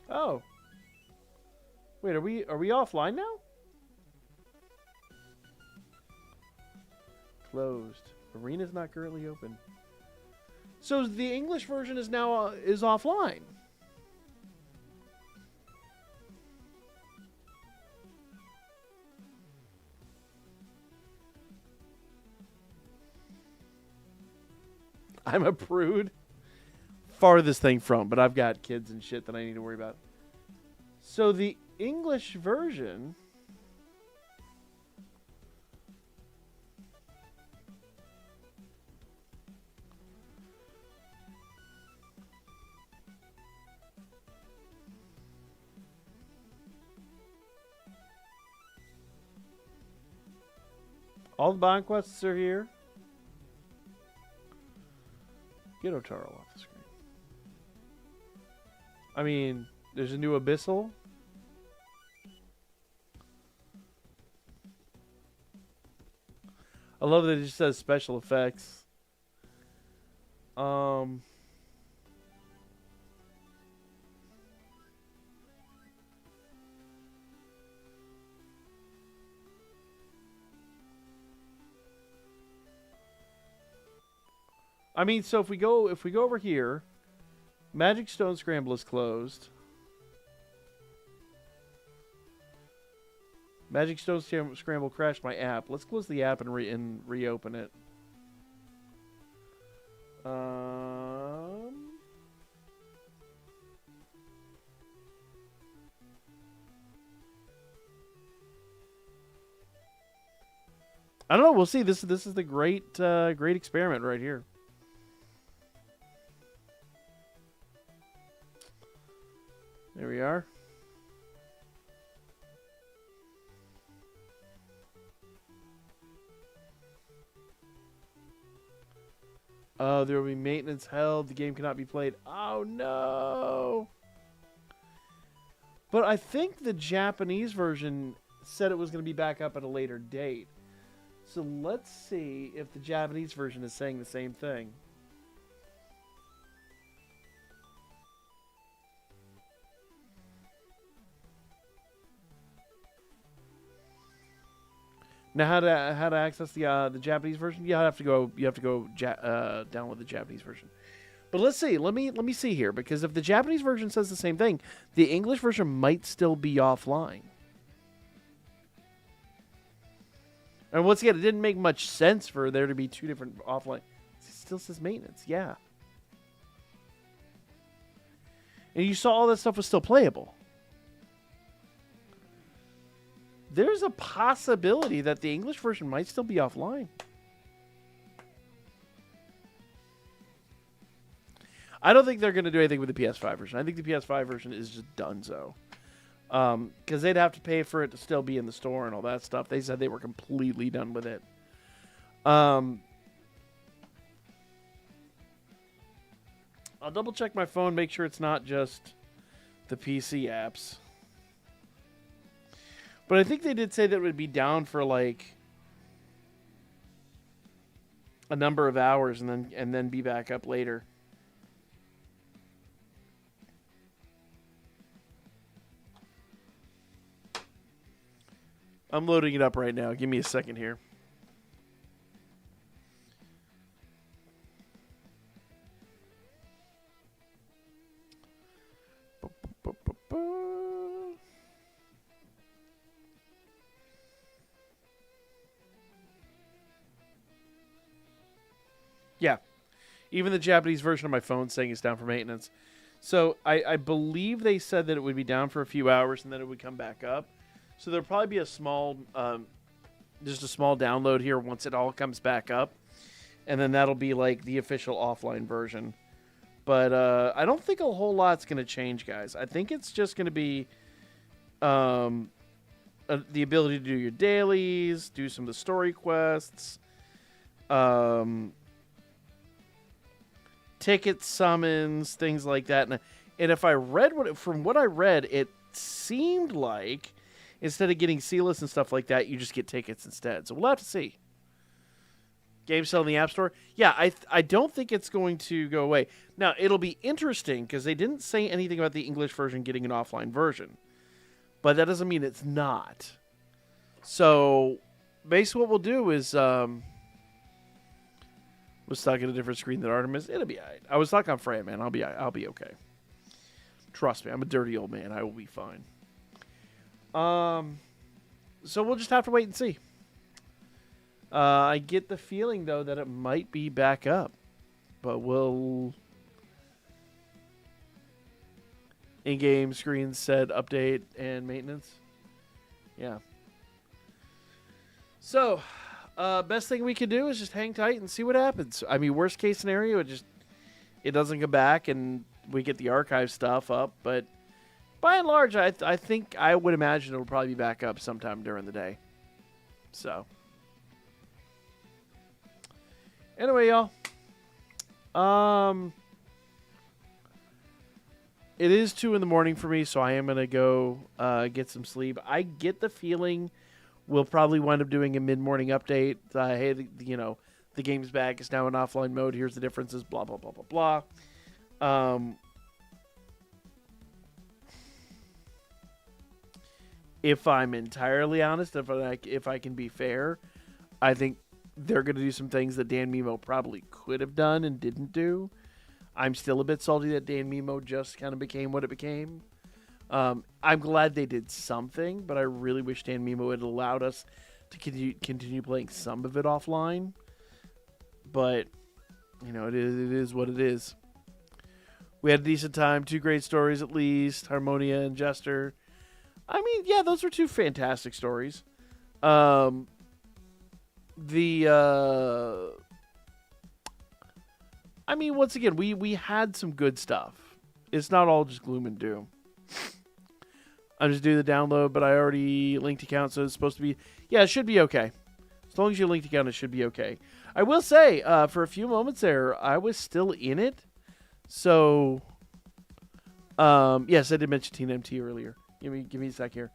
Oh. Wait, are we offline now? Closed. Arena's not currently open. So the English version is now is offline. I'm a prude. Farthest thing from, but I've got kids and shit that I need to worry about. So the English version all the bond quests are here. Get Otaro off the screen. I mean, there's a new Abyssal. I love that it just says special effects. I mean, so if we go over here, Magic Stone Scramble is closed. Magic Stone Scramble crashed my app. Let's close the app and reopen it. I don't know. We'll see. This is the great experiment right here. There we are. Oh, there will be maintenance held. The game cannot be played. Oh, no. But I think the Japanese version said it was going to be back up at a later date. So let's see if the Japanese version is saying the same thing. Now, how to access the Japanese version? You have to go download the Japanese version. But let's see. Let me see here, because if the Japanese version says the same thing, the English version might still be offline. And once again, it didn't make much sense for there to be two different offline. It still says maintenance, yeah. And you saw all that stuff was still playable. There's a possibility that the English version might still be offline. I don't think they're going to do anything with the PS5 version. I think the PS5 version is just donezo. Because they'd have to pay for it to still be in the store and all that stuff. They said they were completely done with it. I'll double check my phone, make sure it's not just the PC apps. But I think they did say that it would be down for like a number of hours and then be back up later. I'm loading it up right now. Give me a second here. Yeah. Even the Japanese version of my phone saying it's down for maintenance. So I believe they said that it would be down for a few hours and then it would come back up. So there'll probably be a small, just a small download here once it all comes back up. And then that'll be like the official offline version. But I don't think a whole lot's going to change, guys. I think it's just going to be the ability to do your dailies, do some of the story quests, ticket summons, things like that. And if I read from what I read, it seemed like instead of getting C-list and stuff like that, you just get tickets instead. So we'll have to see. Games sell in the App Store. Yeah, I don't think it's going to go away. Now, it'll be interesting because they didn't say anything about the English version getting an offline version. But that doesn't mean it's not. So, basically what we'll do is... we're stuck at a different screen than Artemis. It'll be all right. I was stuck on Freya, man. I'll be okay. Trust me, I'm a dirty old man. I will be fine. So we'll just have to wait and see. I get the feeling, though, that it might be back up. But we'll... In-game screen set, update, and maintenance. Yeah. So, best thing we can do is just hang tight and see what happens. I mean, worst case scenario, it doesn't come back and we get the archive stuff up. But by and large, I think I would imagine it'll probably be back up sometime during the day. So, anyway, y'all. It is 2 a.m. for me, so I am gonna go get some sleep. I get the feeling we'll probably wind up doing a mid-morning update. Hey, the game's back. It's now in offline mode. Here's the differences. Blah blah blah blah blah. If I'm entirely honest, if I can be fair, I think they're going to do some things that Danmemo probably could have done and didn't do. I'm still a bit salty that Danmemo just kind of became what it became. I'm glad they did something, but I really wish Danmemo had allowed us to continue playing some of it offline. But, it is what it is. We had a decent time, 2 great stories at least, Harmonia and Jester. I mean, yeah, those were 2 fantastic stories. I mean, once again, we had some good stuff. It's not all just gloom and doom. I'm just doing the download, but I already linked account, so it's supposed to be... Yeah, it should be okay. As long as you linked account, it should be okay. I will say, for a few moments there, I was still in it. So, yes, I did mention Teen MT earlier. Give me a sec here.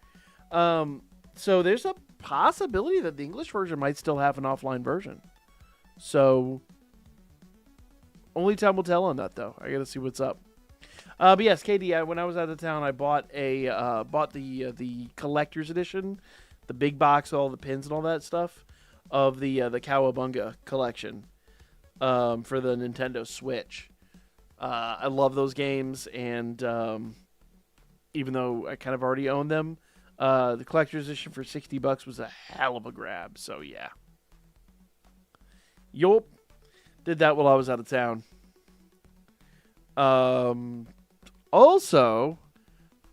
So there's a possibility that the English version might still have an offline version. So, only time will tell on that, though. I got to see what's up. But yes, KD, when I was out of town, I bought the collector's edition, the big box, all the pins and all that stuff of the Cowabunga collection for the Nintendo Switch. I love those games, and even though I kind of already own them, The collector's edition for $60 was a hell of a grab. So yeah. Yup. Did that while I was out of town. Also,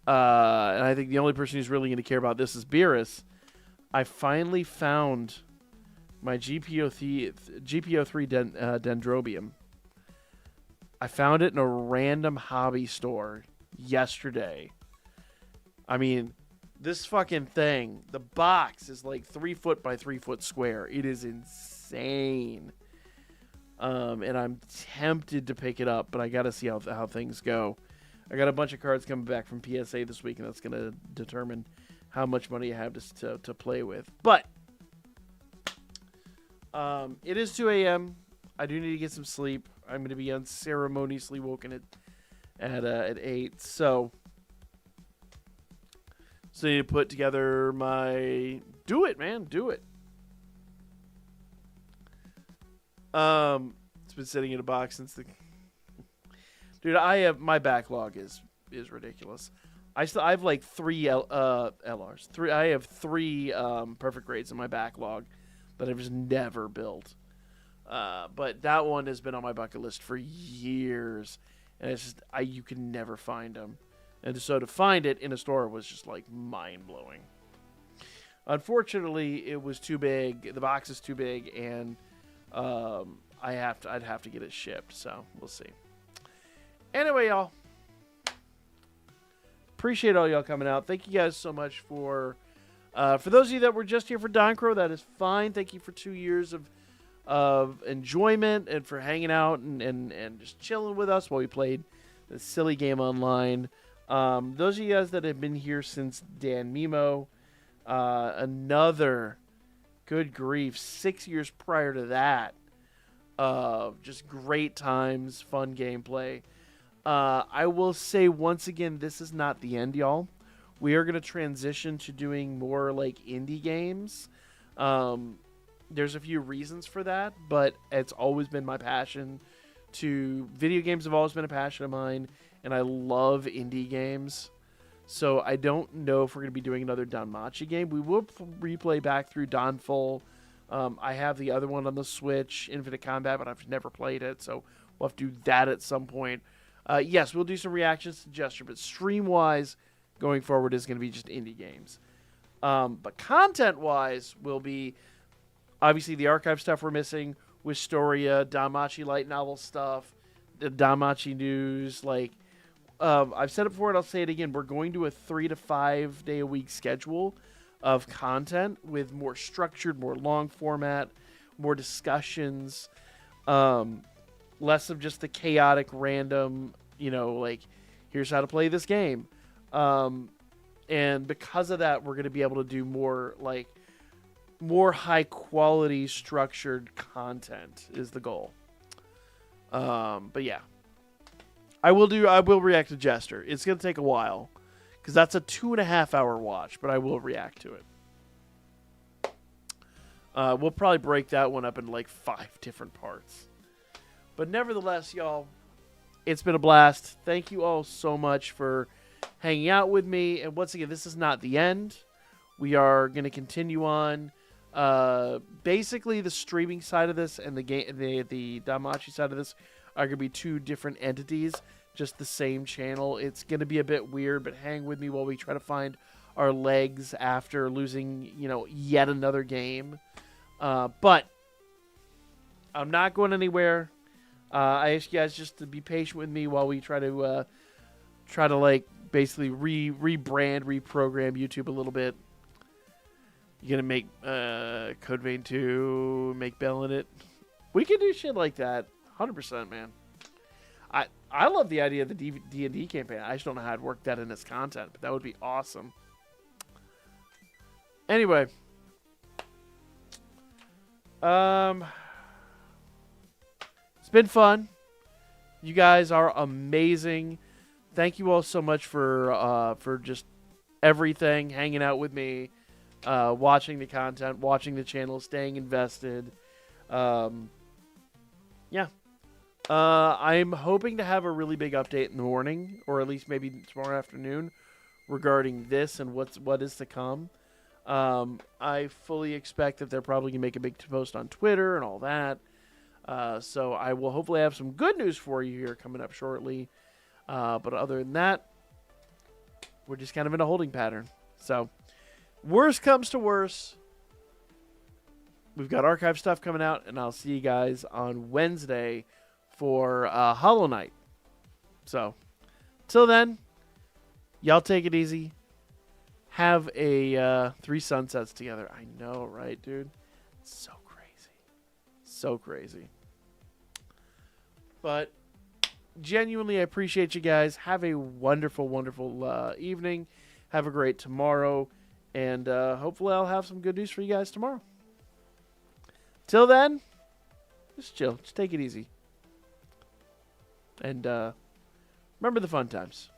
and I think the only person who's really going to care about this is Beerus. I finally found my GPO3 Dendrobium. I found it in a random hobby store yesterday. I mean, this fucking thing, the box is like 3 foot by 3 foot square. It is insane. And I'm tempted to pick it up, but I got to see how things go. I got a bunch of cards coming back from PSA this week, and that's going to determine how much money I have to play with. But it is 2 a.m. I do need to get some sleep. I'm going to be unceremoniously woken at 8. So I need to put together my... Do it, man. Do it. It's been sitting in a box since the... Dude, my backlog is ridiculous. I have like 3 LRs. I have 3 perfect grades in my backlog that I've just never built. But that one has been on my bucket list for years, and it's just you can never find them. And so to find it in a store was just like mind blowing. Unfortunately, it was too big. The box is too big, and I'd have to get it shipped. So we'll see. Anyway, y'all. Appreciate all y'all coming out. Thank you guys so much for those of you that were just here for DanChro, that is fine. Thank you for 2 years of enjoyment and for hanging out and just chilling with us while we played the silly game online. Those of you guys that have been here since Danmemo, another, good grief, 6 years prior to that, just great times, fun gameplay. I will say once again, this is not the end, y'all. We are going to transition to doing more like indie games. There's a few reasons for that, but it's always been my passion video games have always been a passion of mine, and I love indie games. So I don't know if we're going to be doing another danmachi game. We will replay back through Danful. I have the other one on the Switch, Infinite Combat, but I've never played it, so we'll have to do that at some point. Yes, we'll do some reactions to Gesture, but stream-wise, going forward is going to be just indie games. But content-wise will be, obviously, the archive stuff we're missing, Wistoria, danmachi light novel stuff, the danmachi news. I've said it before and I'll say it again. We're going to a 3 to 5 day a week schedule of content with more structured, more long format, more discussions, less of just the chaotic, random, here's how to play this game. And because of that, we're going to be able to do more high quality structured content is the goal. But yeah, I will react to Jester. It's going to take a while because that's a 2.5 hour watch, but I will react to it. We'll probably break that one up into 5 different parts. But nevertheless, y'all, it's been a blast. Thank you all so much for hanging out with me. And once again, this is not the end. We are going to continue on. Basically, the streaming side of this and the danmachi side of this are going to be 2 different entities, just the same channel. It's going to be a bit weird, but hang with me while we try to find our legs after losing, yet another game. But I'm not going anywhere. I ask you guys just to be patient with me while we try to basically rebrand, reprogram YouTube a little bit. You're going to make Code Vein 2, make Bell in it. We can do shit like that. 100%, man. I love the idea of the D&D campaign. I just don't know how I'd work that in as content, but that would be awesome. Anyway. It's been fun. You guys are amazing. Thank you all so much for just everything, hanging out with me, watching the content, watching the channel, staying invested. Yeah. I'm hoping to have a really big update in the morning, or at least maybe tomorrow afternoon, regarding this and what is to come. I fully expect that they're probably going to make a big post on Twitter and all that. So I will hopefully have some good news for you here coming up shortly. But other than that, we're just kind of in a holding pattern. So worst comes to worst, we've got archive stuff coming out, and I'll see you guys on Wednesday for Hollow Knight. So till then, y'all take it easy. Have a 3 sunsets together. I know, right, dude? It's so crazy. So crazy. But genuinely, I appreciate you guys. Have a wonderful, wonderful evening. Have a great tomorrow. And hopefully I'll have some good news for you guys tomorrow. Till then, just chill. Just take it easy. And remember the fun times.